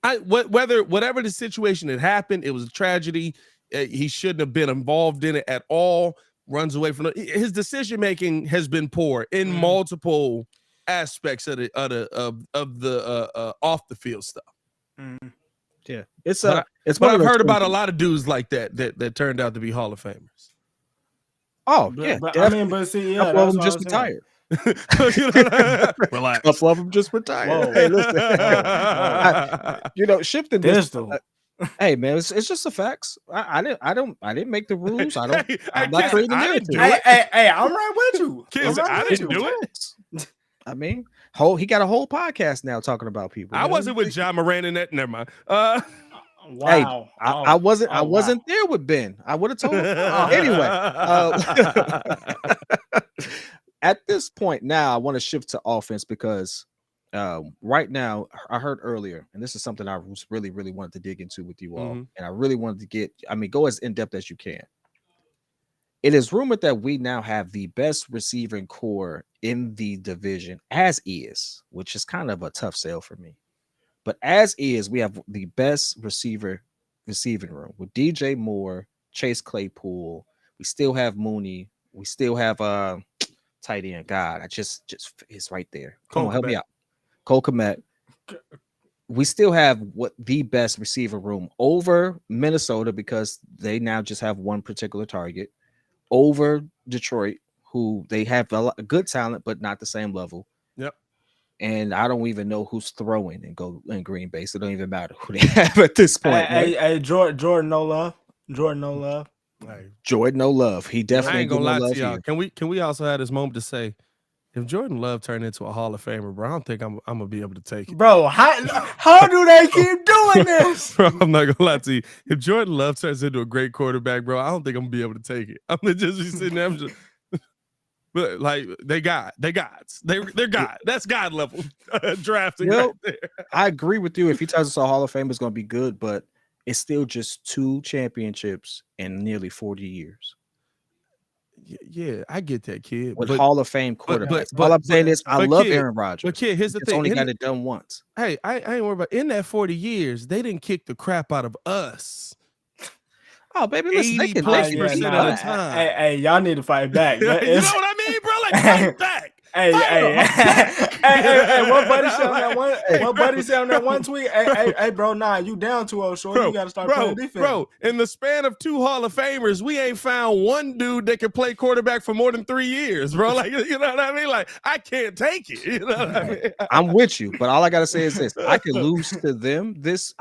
Whatever the situation had happened, it was a tragedy. He shouldn't have been involved in it at all. runs away from his decision making has been poor in multiple aspects of the off the field stuff. Yeah, it's But one I've of heard those about a things- lot of dudes like that turned out to be Hall of Famers. Oh But, yeah, but I definitely. mean, but see, A yeah, couple of that's them what I just was saying. retired. Relax. Couple of them just retired. Whoa. Hey, listen. Shifting this. Pistol. Hey man, it's just the facts. I didn't make the rules. I don't. Hey, I'm Kiz, not creating the I didn't narrative. do it. Hey, I'm right with you. Kiz, I'm right I with didn't you. do it. Facts. I mean, he got a whole podcast now talking about people. I You know? wasn't with John Moran in that. Never mind. Hey, Wow. I wasn't. I wow. wasn't there with Ben. I would have told him. Anyway, at this point now, I want to shift to offense because right now, I heard earlier, and this is something I really wanted to dig into with you all, Mhm. and I really wanted to get. I mean, go as in depth as you can. It is rumored that we now have the best receiving core in the division, as is, which is kind of a tough sell for me. But as is, we have the best receiving room with DJ Moore, Chase Claypool. We still have Mooney. We still have tight end. God, I just it's right there. Come on, help me out. Cole Kmet. We still have the best receiver room over Minnesota because they now just have one particular target. Over Detroit, who they have a good talent, but not the same level. Yep. And I don't even know who's throwing in Green Bay, so it don't even matter who they have at this point. Hey, Jordan, no love. Jordan, no love. Jordan, no love. He definitely I ain't gonna get no lie love to y'all. here. Can we also have this moment to say, if Jordan Love turned into a Hall of Famer, bro, I don't think I'm gonna be able to take it. Bro, how do they keep doing this? Bro, I'm not gonna lie to you. If Jordan Love turns into a great quarterback, bro, I don't think I'm gonna be able to take it. I'm gonna just be sitting there. I'm just, but like they're gods. They're God. That's God level drafting right there. I agree with you. If he turns into a Hall of Fame, it's going to be good, but it's still just 2 championships in nearly 40 years Yeah, I get that, kid. with Hall of Fame quarterbacks. but- All I'm saying is, I love kid, Aaron Rodgers. But kid, here's the It's thing. only got it done once. Hey, I ain't worried about in that 40 years, they didn't kick the crap out of us. Oh, baby, listen, they can 80% beat of the us. time. Hey, y'all need to fight back. You know what I mean, bro? Like fight back. Hey, what buddy said on that one? What buddy said on that one tweet? Hey, bro, nah, you down 2-0, short. You got to start playing defense. Bro, in the span of 2 Hall of Famers, we ain't found one dude that can play quarterback for more than 3 years, bro. Like, you know what I mean? Like, I can't take it. You know what I mean? I'm with you, but all I gotta say is this: I could lose to them this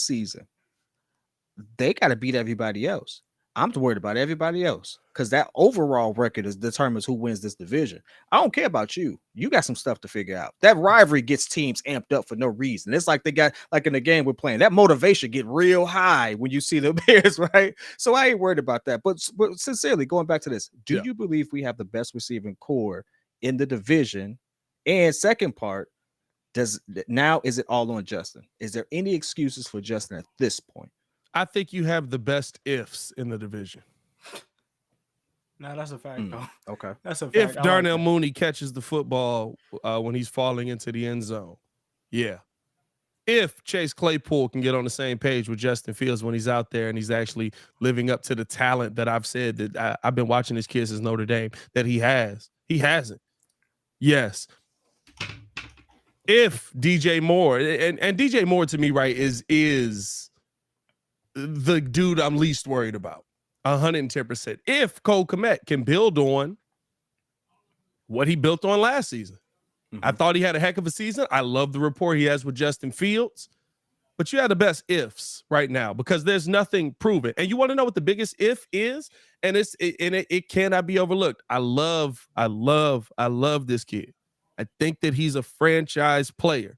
season. They got to beat everybody else. I'm worried about everybody else because that overall record determines who wins this division. I don't care about you. You got some stuff to figure out. That rivalry gets teams amped up for no reason. It's like they got, like in the game we're playing, that motivation get real high when you see the Bears, right? So I ain't worried about that. But sincerely, going back to this, do you believe we have the best receiving core in the division? And second part, is it all on Justin? Is there any excuses for Justin at this point? I think you have the best ifs in the division. Nah, that's a fact, though. Okay. That's a fact. If Darnell Mooney catches the football when he's falling into the end zone, yeah. If Chase Claypool can get on the same page with Justin Fields when he's out there and he's actually living up to the talent that I've said that I've been watching this kid since Notre Dame that he hasn't. Yes. If DJ Moore and DJ Moore to me, right, is the dude I'm least worried about. 110%. If Cole Kmet can build on what he built on last season. I thought he had a heck of a season. I love the rapport he has with Justin Fields. But you have the best ifs right now because there's nothing proven. And you want to know what the biggest if is? And it cannot be overlooked. I love this kid. I think that he's a franchise player.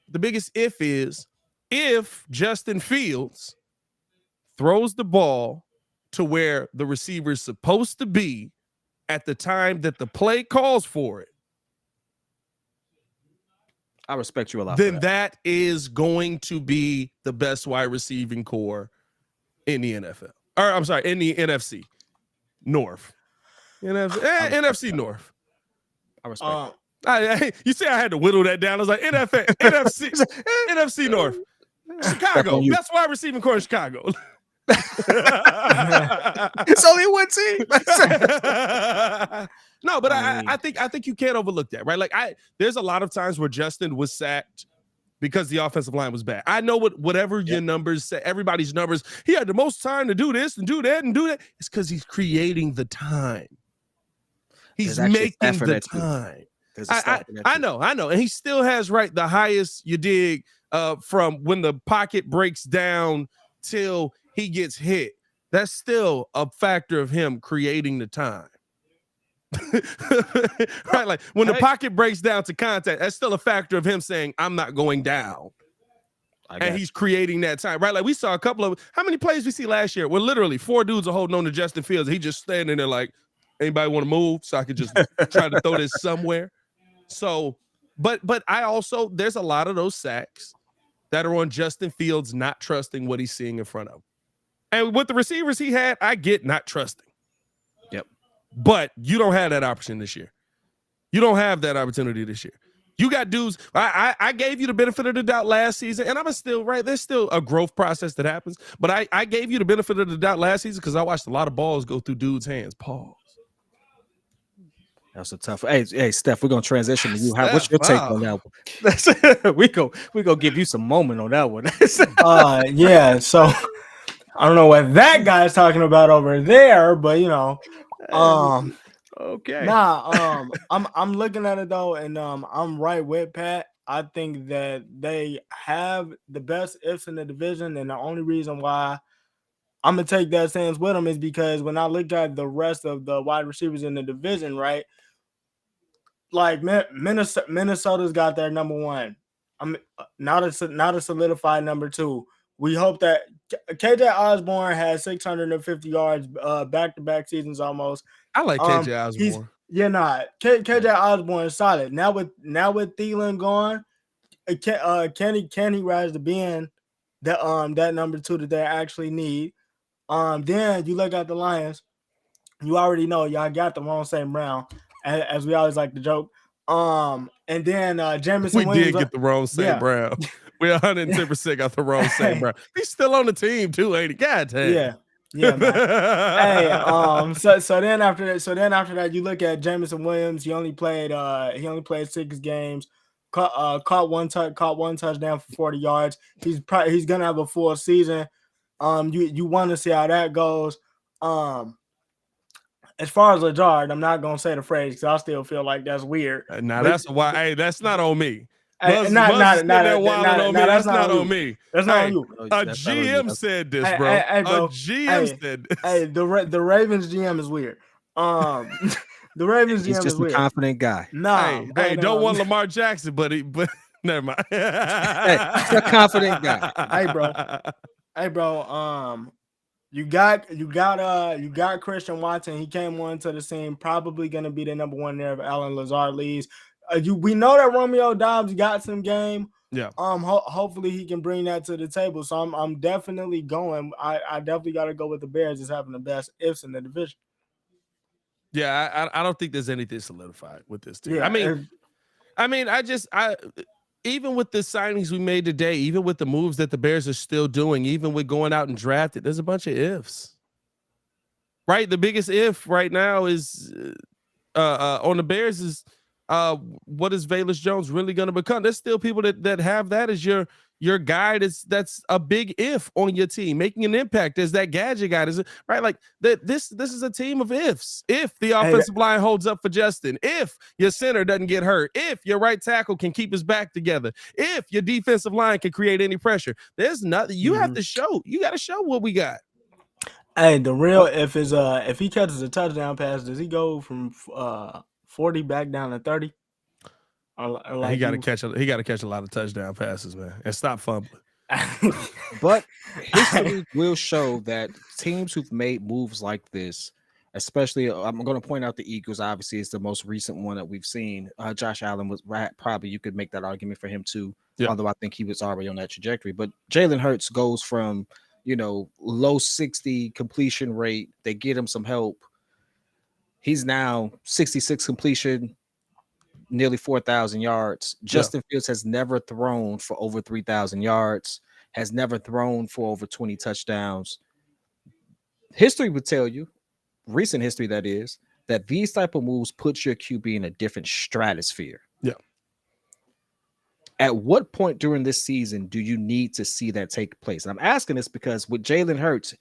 The biggest if is if Justin Fields throws the ball to where the receiver is supposed to be at the time that the play calls for it. I respect you a lot. Then that is going to be the best wide receiving core in the NFL. Or I'm sorry, in the NFC North. NFC North. I respect you see, I had to whittle that down. I was like, NFC North. Chicago. Best wide receiving core in Chicago. It's only one team. No, but I think you can't overlook that, right? Like there's a lot of times where Justin was sacked because the offensive line was bad. I know whatever your numbers say, everybody's numbers, he had the most time to do this and do that and do that. It's because he's creating the time. He's making the time. I know. And he still has the highest you dig from when the pocket breaks down till he gets hit. That's still a factor of him creating the time. Right, like when the pocket breaks down to contact, that's still a factor of him saying, I'm not going down. And he's creating that time, right? Like we saw a couple of, how many plays we see last year where literally 4 dudes are holding on to Justin Fields. He just standing there like, anybody want to move so I could just try to throw this somewhere. So, but I also, there's a lot of those sacks that are on Justin Fields not trusting what he's seeing in front of him. And with the receivers he had, I get not trusting. Yep. But you don't have that option this year. You don't have that opportunity this year. You got dudes. I gave you the benefit of the doubt last season, and I'm still right. There's still a growth process that happens. But I gave you the benefit of the doubt last season because I watched a lot of balls go through dudes' hands. Pause. That's a tough. Hey, Steph, we're gonna transition to you. What's your take on that one? we go give you some moment on that one. Yeah. So I don't know what that guy's talking about over there, but okay. I'm looking at it though, and I'm right with Pat. I think that they have the best ifs in the division, and the only reason why I'm gonna take that stance with them is because when I look at the rest of the wide receivers in the division, right? Like Minnesota's got their number one. I'm not a solidified number 2. We hope that KJ Osborne has 650 yards back-to-back seasons almost. I like KJ Osborne. KJ Osborne is solid. Now with Thielen gone, can he rise to being that number 2 that they actually need? Then you look at the Lions. You already know y'all got the wrong same round, as we always like to joke. And then Jamison Williams. We did get the wrong same Brown. We're 110% got the wrong same Brown. He's still on the team too, ain't he? God damn. Yeah, man. Hey, so then after that, you look at Jamison Williams. He only played 6 games. Caught one touchdown for 40 yards. He's gonna have a full season. You want to see how that goes. As far as Lajard, I'm not gonna say the phrase because I still feel like that's weird. That's why. Hey, that's not on me. That's not on me. That's not on you. A GM said this, bro. Hey, bro. A GM said this. Hey, the Ravens GM is weird. The Ravens GM He's just is weird. A confident guy. No, hey, don't want Lamar Jackson, but never mind. He's a confident guy. Hey, bro. You got Christian Watson. He came onto the scene, probably going to be the number 1 there if Alan Lazard leaves. We know that Romeo Doubs got some game. Yeah. Hopefully he can bring that to the table. So I'm definitely going. I definitely got to go with the Bears as having the best ifs in the division. Yeah, I don't think there's anything solidified with this team. Yeah, I mean, even with the signings we made today, even with the moves that the Bears are still doing, even with going out and drafted, there's a bunch of ifs. Right? The biggest if right now is on the Bears is what is Velus Jones really going to become? There's still people that have that as your guy. That's a big if on your team, making an impact as that gadget guy. Right? Like this is a team of ifs. If the offensive line holds up for Justin, if your center doesn't get hurt, if your right tackle can keep his back together, if your defensive line can create any pressure, there's nothing you have to show. You got to show what we got. Hey, the real if is if he catches a touchdown pass, does he go from 40 back down to 30? Or he got to catch a lot of touchdown passes, man, and stop fumbling. But history will show that teams who've made moves like this, especially I'm going to point out the Eagles. Obviously, it's the most recent one that we've seen. Josh Allen was probably you could make that argument for him too, although I think he was already on that trajectory. But Jalen Hurts goes from low 60 completion rate. They get him some help. He's now 66 completion, nearly 4,000 yards. Justin Fields has never thrown for over 3,000 yards, has never thrown for over 20 touchdowns. history would tell you, recent history that is, that these type of moves put your QB in a different stratosphere. Yeah. At what point during this season do you need to see that take place? And I'm asking this because with Jalen Hurts,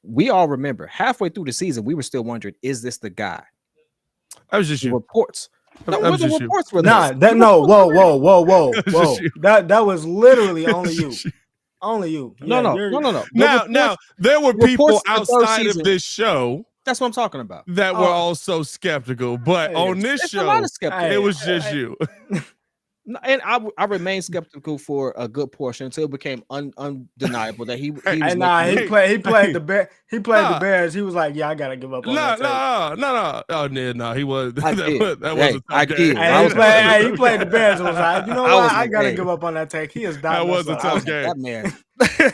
we all remember halfway through the season, we were still wondering, is this the guy? I was just The you. reports. That No, was where the just you. reports were Nah, this. that no, whoa. just you. That was literally only you. Only you. No. you're- Now there were the people reports the third outside of season- this show That's what I'm talking about. that were also skeptical, but Hey, on this It's a lot show, of skeptics. it was just you. No, and I remained skeptical for a good portion until it became undeniable that he was Hey, making nah, moves. he played the bear. He played Nah. the Bears. He was like, yeah, I gotta give up on that. take. No. Oh, no, he was. I that did. was a Hey, tough I game. did. Hey, I he, was played, like- he played the Bears and was like, you know I what? was I like, gotta hey. give up on that take. He is That was a tough game. That man.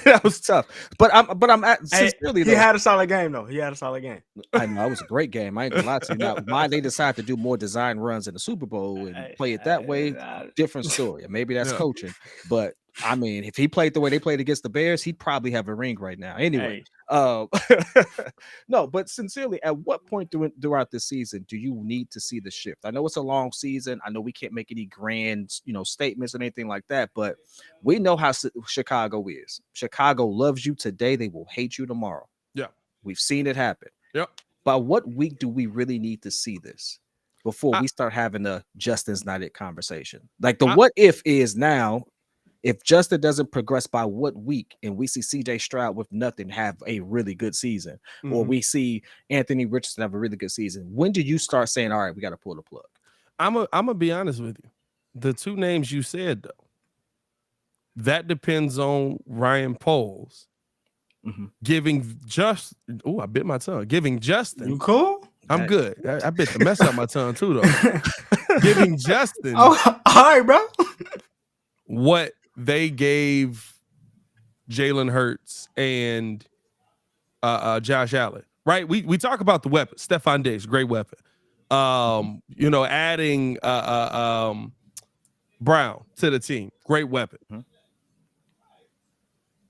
That was tough. But I'm at Hey, sincerely he though. had a solid game though. He had a solid game. I know it was a great game. I ain't gonna lie to you. Now, why they decide to do more design runs in the Super Bowl and play it that way, different story. Maybe that's Yeah. coaching. But I mean, if he played the way they played against the Bears, he'd probably have a ring right now. Anyway, no, but sincerely, at what point throughout the season do you need to see the shift? I know it's a long season. I know we can't make any grand, statements or anything like that, but we know how Chicago is. Chicago loves you today. They will hate you tomorrow. Yeah. We've seen it happen. Yep. By what week do we really need to see this before we start having a Justin's not it conversation? Like the what if is now, if Justin doesn't progress by what week and we see CJ Stroud with nothing have a really good season, or we see Anthony Richardson have a really good season, when do you start saying, all right, we got to pull the plug? I'm gonna be honest with you. The two names you said though, that depends on Ryan Poles giving I bit my tongue. Giving Justin. You cool? I'm good. I bit the mess out my tongue too though. Giving Justin Oh, all right, bro. what they gave Jalen Hurts and Josh Allen, right? We talk about the weapon. Stephon Diggs, great weapon. Adding Brown to the team, great weapon.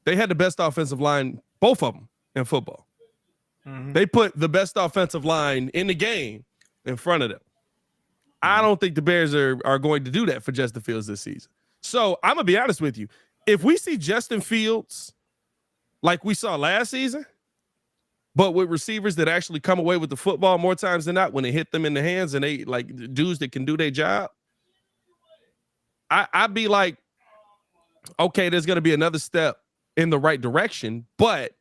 They had the best offensive line, both of them, in football. They put the best offensive line in the game in front of them. I don't think the Bears are going to do that for Justin Fields this season. So I'm gonna be honest with you. If we see Justin Fields like we saw last season, but with receivers that actually come away with the football more times than not when it hit them in the hands and they like dudes that can do their job, I'd be like, okay, there's gonna be another step in the right direction, but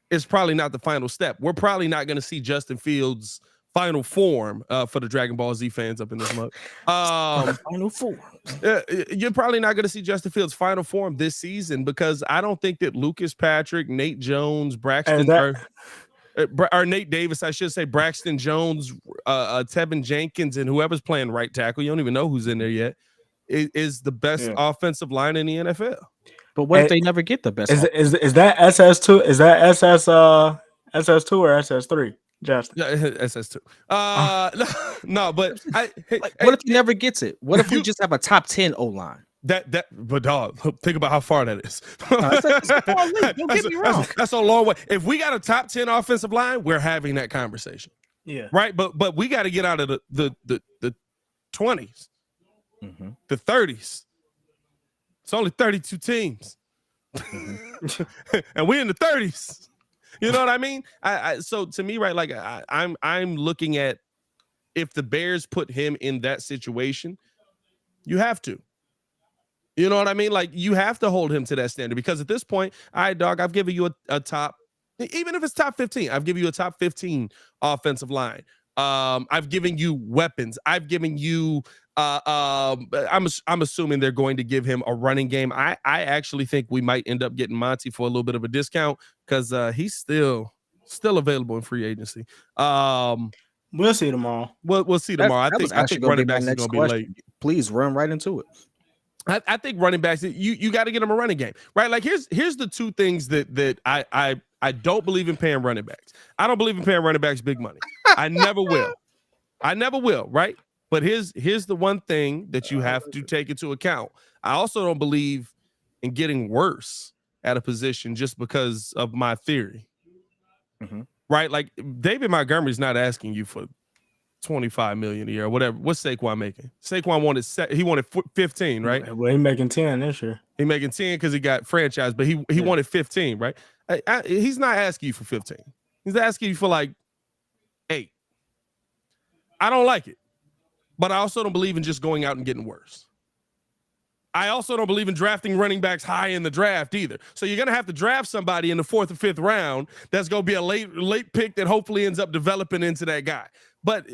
it's probably not the final step. We're probably not gonna see Justin Fields' final form for the Dragon Ball Z fans up in this mug. Final form. You're probably not going to see Justin Fields' final form this season because I don't think that Lucas Patrick, Nate Jones, or Nate Davis, I should say, Braxton Jones, Tevin Jenkins, and whoever's playing right tackle, you don't even know who's in there yet, is the best offensive line in the NFL. But what if they never get the best? Is that SS2? Is that SS2 or SS3? Justin. Yeah, SS2. No, but what if he never gets it? What if we just have a top 10 O line? But dog, think about how far that is. Don't get me wrong. That's a long way. If we got a top 10 offensive line, we're having that conversation. Yeah. Right. But we got to get out of the 20s, the 30s. It's only 32 teams. And we're in the 30s. You know what I mean? So to me, right, like I'm looking at if the Bears put him in that situation, you have to. You know what I mean? Like you have to hold him to that standard because at this point, all right, dog, I've given you a top, even if it's top 15, I've given you a top 15 offensive line. I've given you weapons. I've given you I'm assuming they're going to give him a running game. I actually think we might end up getting Monty for a little bit of a discount because he's still available in free agency. We'll see tomorrow. We'll see tomorrow. I think running backs is going to be late. Please run right into it. I think running backs, you got to get them a running game, right? Like here's the two things that I don't believe in paying running backs. I don't believe in paying running backs big money. I never will, right? But here's the one thing that you have to take into account. I also don't believe in getting worse at a position just because of my theory. right? Like David Montgomery's not asking you for $25 million a year or whatever. What's Saquon making? Saquon wanted 15, right? Well, he making 10 this year. He making 10 because he got franchised, but he wanted 15, right? He's not asking you for 15. He's asking you for like 8. I don't like it, but I also don't believe in just going out and getting worse. I also don't believe in drafting running backs high in the draft either. So you're going to have to draft somebody in the 4th or 5th round that's going to be a late pick that hopefully ends up developing into that guy. But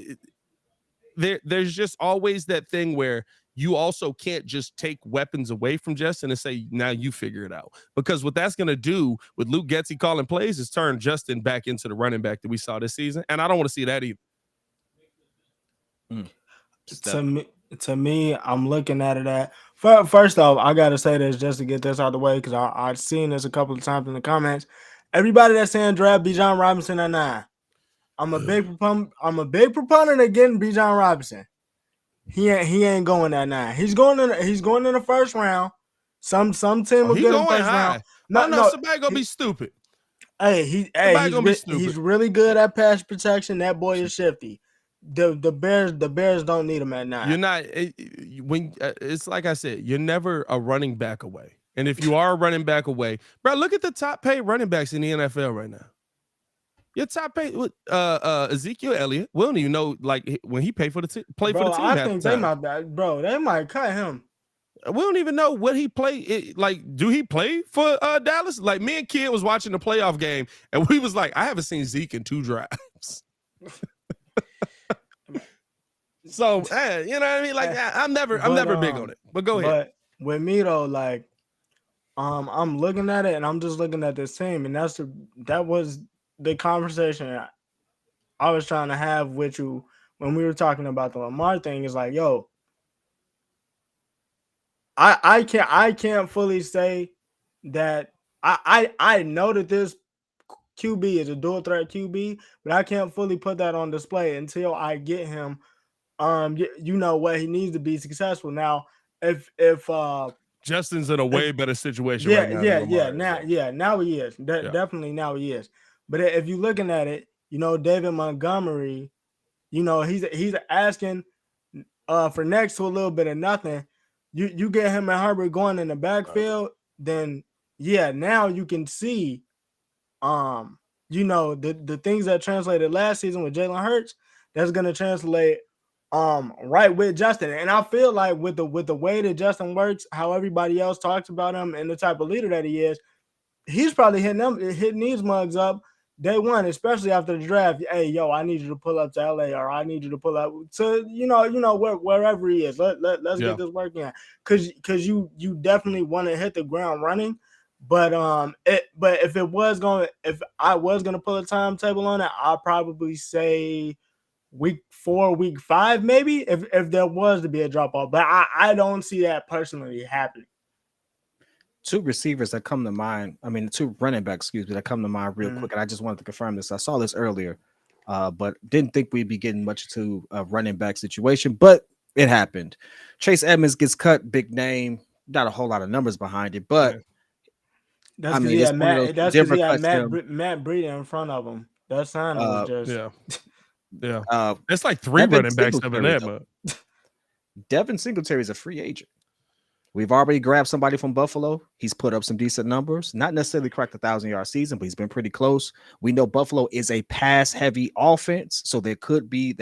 there's just always that thing where you also can't just take weapons away from Justin and say, now you figure it out. Because what that's going to do with Luke Getsy calling plays is turn Justin back into the running back that we saw this season. And I don't want to see that either. To me, I'm looking at it at first off, I gotta say this just to get this out of the way because I've seen this a couple of times in the comments. Everybody that's saying draft Bijan Robinson at 9. I'm a big proponent of getting Bijan Robinson. He ain't going at 9. He's going in the first round. Some team will get him first round. No, somebody gonna be stupid. He's really good at pass protection. That boy is shifty. The Bears don't need him at 9. You're not it's like I said, you're never a running back away. And if you are a running back away, bro, look at the top paid running backs in the NFL right now. Your top paid Ezekiel Elliott. We don't even know like when he paid for the play for the team. I think they might cut him. We don't even know what he played. Like, do he play for Dallas? Like, me and Kid was watching the playoff game, and we was like, I haven't seen Zeke in 2 drives. So, you know what I mean? Like, I'm never big on it. But go ahead. But with me though, like, I'm looking at it, and I'm just looking at this team, and that was the conversation I was trying to have with you when we were talking about the Lamar thing. Is like, yo, I can't fully say that I know that this QB is a dual threat QB, but I can't fully put that on display until I get him. What he needs to be successful. Now, if Justin's in a way better situation right now. Now he is. Definitely now he is. But if you're looking at it, David Montgomery, he's asking for next to a little bit of nothing. You get him and Herbert going in the backfield, then now you can see the things that translated last season with Jalen Hurts, that's gonna translate right with Justin. And I feel like with the way that Justin works, how everybody else talks about him and the type of leader that he is, he's probably hitting these mugs up day one, especially after the draft. Hey, yo, I need you to pull up to LA, or I need you to pull up to wherever he is. Let's get this working, because you definitely want to hit the ground running. But if I was gonna pull a timetable on it, I'll probably say week 4, week 5, maybe, if there was to be a drop off. But I don't see that personally happening. 2 receivers that come to mind. I mean, 2 running backs, that come to mind real quick. And I just wanted to confirm this. I saw this earlier, but didn't think we'd be getting much to a running back situation, but it happened. Chase Edmunds gets cut, big name, not a whole lot of numbers behind it, but that's because he had Matt Breida in front of him. That sign was just it's like 3 running backs up in there, but Devin Singletary is a free agent. We've already grabbed somebody from Buffalo. He's put up some decent numbers, not necessarily cracked a 1,000-yard season, but he's been pretty close. We know Buffalo is a pass-heavy offense, so that could be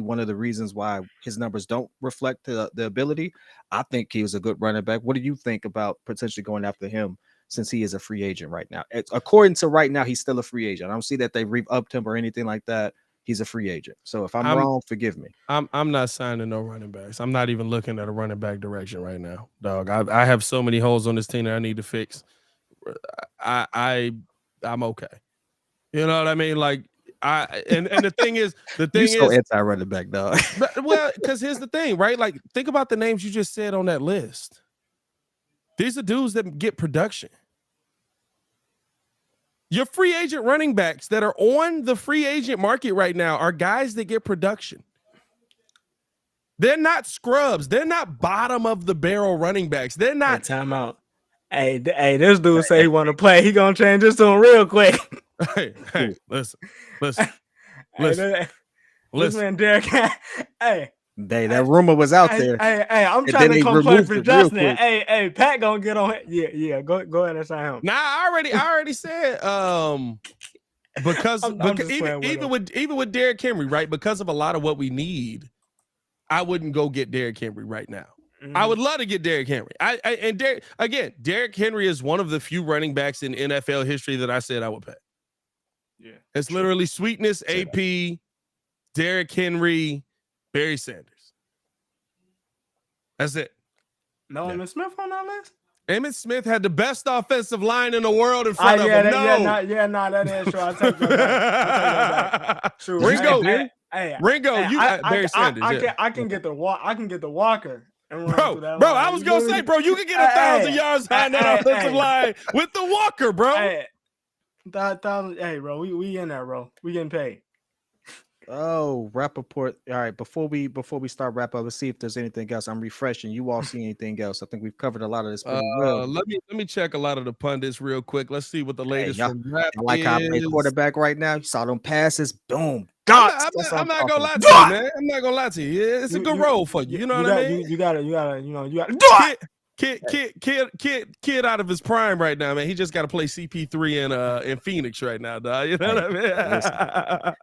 one of the reasons why his numbers don't reflect the ability. I think he was a good running back. What do you think about potentially going after him, since he is a free agent right now? According to right now, he's still a free agent. I don't see that they re-upped him or anything like that. He's a free agent. So if I'm wrong, forgive me. I'm not signing no running backs. I'm not even looking at a running back direction right now, dog. I have so many holes on this team that I need to fix. I'm okay. You know what I mean? Like and the thing is, You're so anti-running back, dog. Well, because here's the thing, right? Like, think about the names you just said on that list. These are dudes that get production. Your free agent running backs that are on the free agent market right now are guys that get production. They're not scrubs. They're not bottom of the barrel running backs. They're not. Time out. Hey, this dude say he want to play. He gonna change this to him real quick. Hey, listen. This man Derek. Hey, that rumor was out there. Hey, I'm And trying then to they complain removed for it real Justin. quick. Hey, Pat gonna get on it. Yeah. Go ahead and sign him. Nah, I already said because I'm just playing even with Derrick Henry, right? Because of a lot of what we need, I wouldn't go get Derrick Henry right now. I would love to get Derrick Henry. Derrick Henry is one of the few running backs in NFL history that I said I would pay. Yeah, it's literally Sweetness, AP, Derrick Henry, Barry Sanders. That's it. No, Emmitt Smith on that list. Emmitt Smith had the best offensive line in the world in front of him. That is true. I take that back. True. Ringo, Barry Sanders. I can get the Walker. Bro, I was gonna say, bro, you can get 1,000 yards behind that offensive line with the Walker, bro. Hey, bro, we in there, bro. We getting paid. Oh, Rappaport. All right, before we start wrap up, let's see if there's anything else. I'm refreshing. You all see anything else? I think we've covered a lot of this pretty well. Let me check a lot of the pundits real quick. Let's see what the latest from Rap I like how I play quarterback right now. You saw them passes, boom. I'm not gonna lie to you, man. I'm not gonna lie to you. It's a good role for you. You know what I mean? You gotta do it. Kid out of his prime right now, man. He just got to play CP3 in Phoenix right now, dog. You know what I mean? Listen,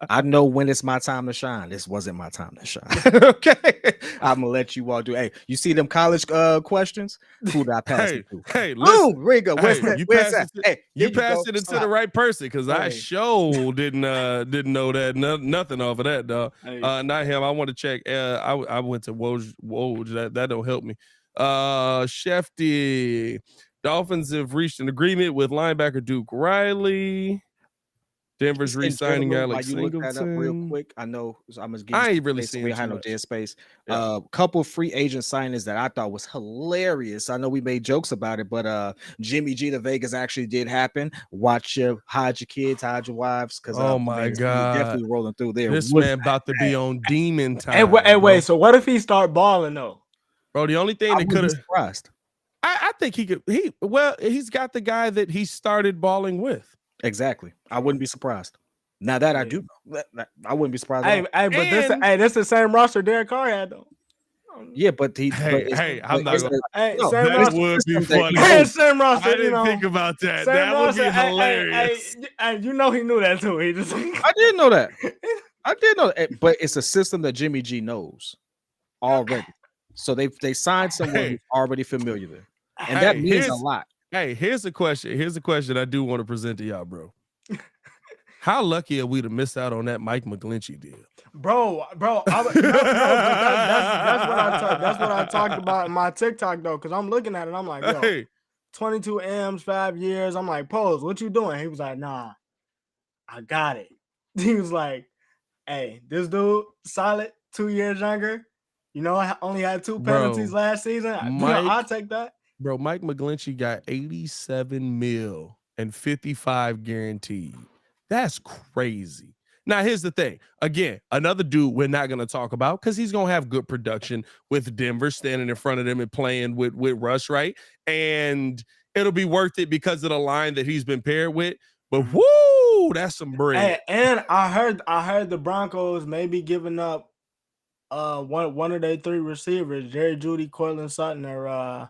I know when it's my time to shine. This wasn't my time to shine. Okay, I'm gonna let you all do. Hey, you see them college questions? Who did I pass it to? Hey, listen, Ringo, where's that? You passed it into the right person because I sure didn't know that nothing off of that, dog. Not him. I want to check. I went to Woj. That don't help me. Shefty, Dolphins have reached an agreement with linebacker Duke Riley. Denver's re-signing Alex Singleton. Look that up real quick. I know I'm gonna. I ain't really seen no dead space. Couple free agent signings that I thought was hilarious. I know we made jokes about it, but Jimmy G to Vegas actually did happen. Hide your kids, hide your wives, because oh my god, definitely rolling through there. This man about to be on demon time. Hey, wait. So what if he start balling though? Bro, the only thing that could have surprised. I think he could. He's got the guy that he started balling with. Exactly. I wouldn't be surprised. Now that I do, I wouldn't be surprised. This the same roster Derek Carr had though. Yeah, but I'm not gonna. That would be funny. Same roster. I didn't think about that. That would be hilarious. You know he knew that too. He just. I did know that. But it's a system that Jimmy G knows already. So they signed someone who's already familiar there, and that means a lot. Hey, here's a question. Here's a question I do want to present to y'all, bro. How lucky are we to miss out on that Mike McGlinchey deal, bro? That's what I talked about in my TikTok though, because I'm looking at it. I'm like, yo, 22 M's, 5 years. I'm like, Pose, what you doing? He was like, nah, I got it. He was like, hey, this dude solid, 2 years younger. You know, I only had 2 penalties last season. I'll take that. Bro, Mike McGlinchey got $87 million and 55 guaranteed. That's crazy. Now, here's the thing. Again, another dude we're not going to talk about because he's going to have good production with Denver standing in front of them and playing with Russ, right? And it'll be worth it because of the line that he's been paired with. But woo, that's some bread. And I heard the Broncos maybe giving up one of their 3 receivers, Jerry Jeudy, Cortland Sutton, or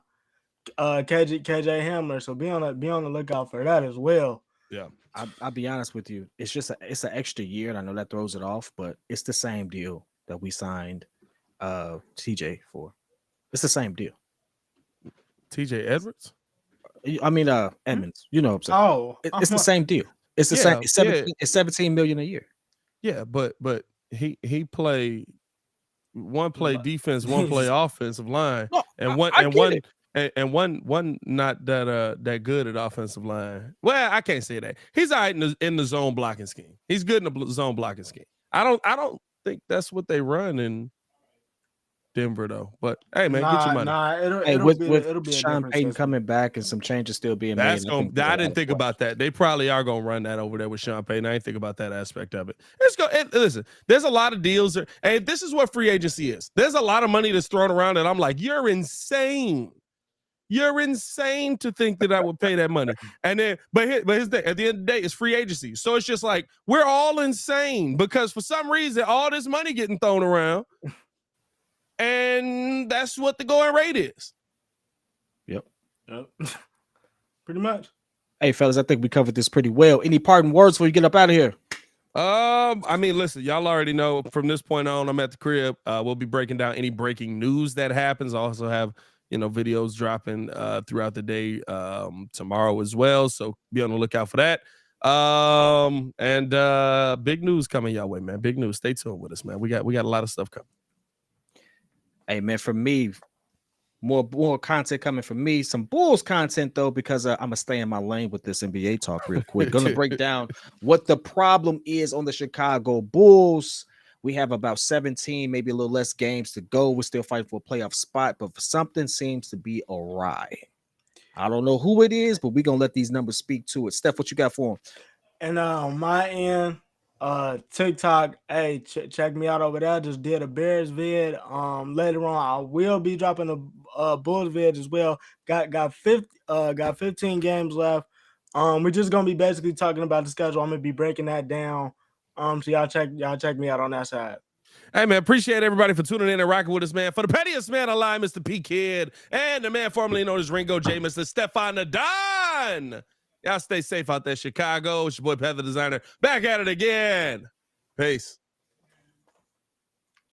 KJ Hamler. So be on the lookout for that as well. Yeah, I'll be honest with you. It's an extra year, and I know that throws it off, but it's the same deal that we signed TJ for. It's the same deal. TJ Edwards? I mean Edmunds. You know what I'm saying? Oh, it's the same deal. It's the same. It's 17 million a year. Yeah, but he played. One play defense, one play offensive line, and one not that good at offensive line. Well, I can't say that. He's all right in the zone blocking scheme. He's good in the zone blocking scheme. I don't think that's what they run in Denver though. But hey, man, get your money. It'll be Sean Payton coming back and some changes still being made. I didn't think about that. They probably are gonna run that over there with Sean Payton. I didn't think about that aspect of it. Listen, there's a lot of deals, and this is what free agency is. There's a lot of money that's thrown around, and I'm like, you're insane. You're insane to think that I would pay that money. And then, but here's the thing. At the end of the day, it's free agency. So it's just like we're all insane because for some reason, all this money getting thrown around, and that's what the going rate is. Yep. Pretty much. Hey, fellas, I think we covered this pretty well. Any parting words before you get up out of here? I mean, listen, y'all already know from this point on, I'm at the crib. We'll be breaking down any breaking news that happens. I also have, videos dropping throughout the day tomorrow as well. So be on the lookout for that. And big news coming your way, man. Big news. Stay tuned with us, man. We got a lot of stuff coming. Hey, man, for me, more content coming from me. Some Bulls content, though, because I'm going to stay in my lane with this NBA talk real quick. Going to break down what the problem is on the Chicago Bulls. We have about 17, maybe a little less games to go. We're still fighting for a playoff spot, but something seems to be awry. I don't know who it is, but we're going to let these numbers speak to it. Steph, what you got for them? And on my end, TikTok, hey, check me out over there. Just did a Bears vid. Later on, I will be dropping a Bulls vid as well. Got 15 games left. We're just gonna be basically talking about the schedule. I'm gonna be breaking that down. So y'all check me out on that side. Hey, man, appreciate everybody for tuning in and rocking with us, man. For the pettiest man alive, Mr. P Kid, and the man formerly known as Ringo J, Mr. Stefan Nadon. Y'all stay safe out there, Chicago. It's your boy, Pet the Designer, back at it again. Peace.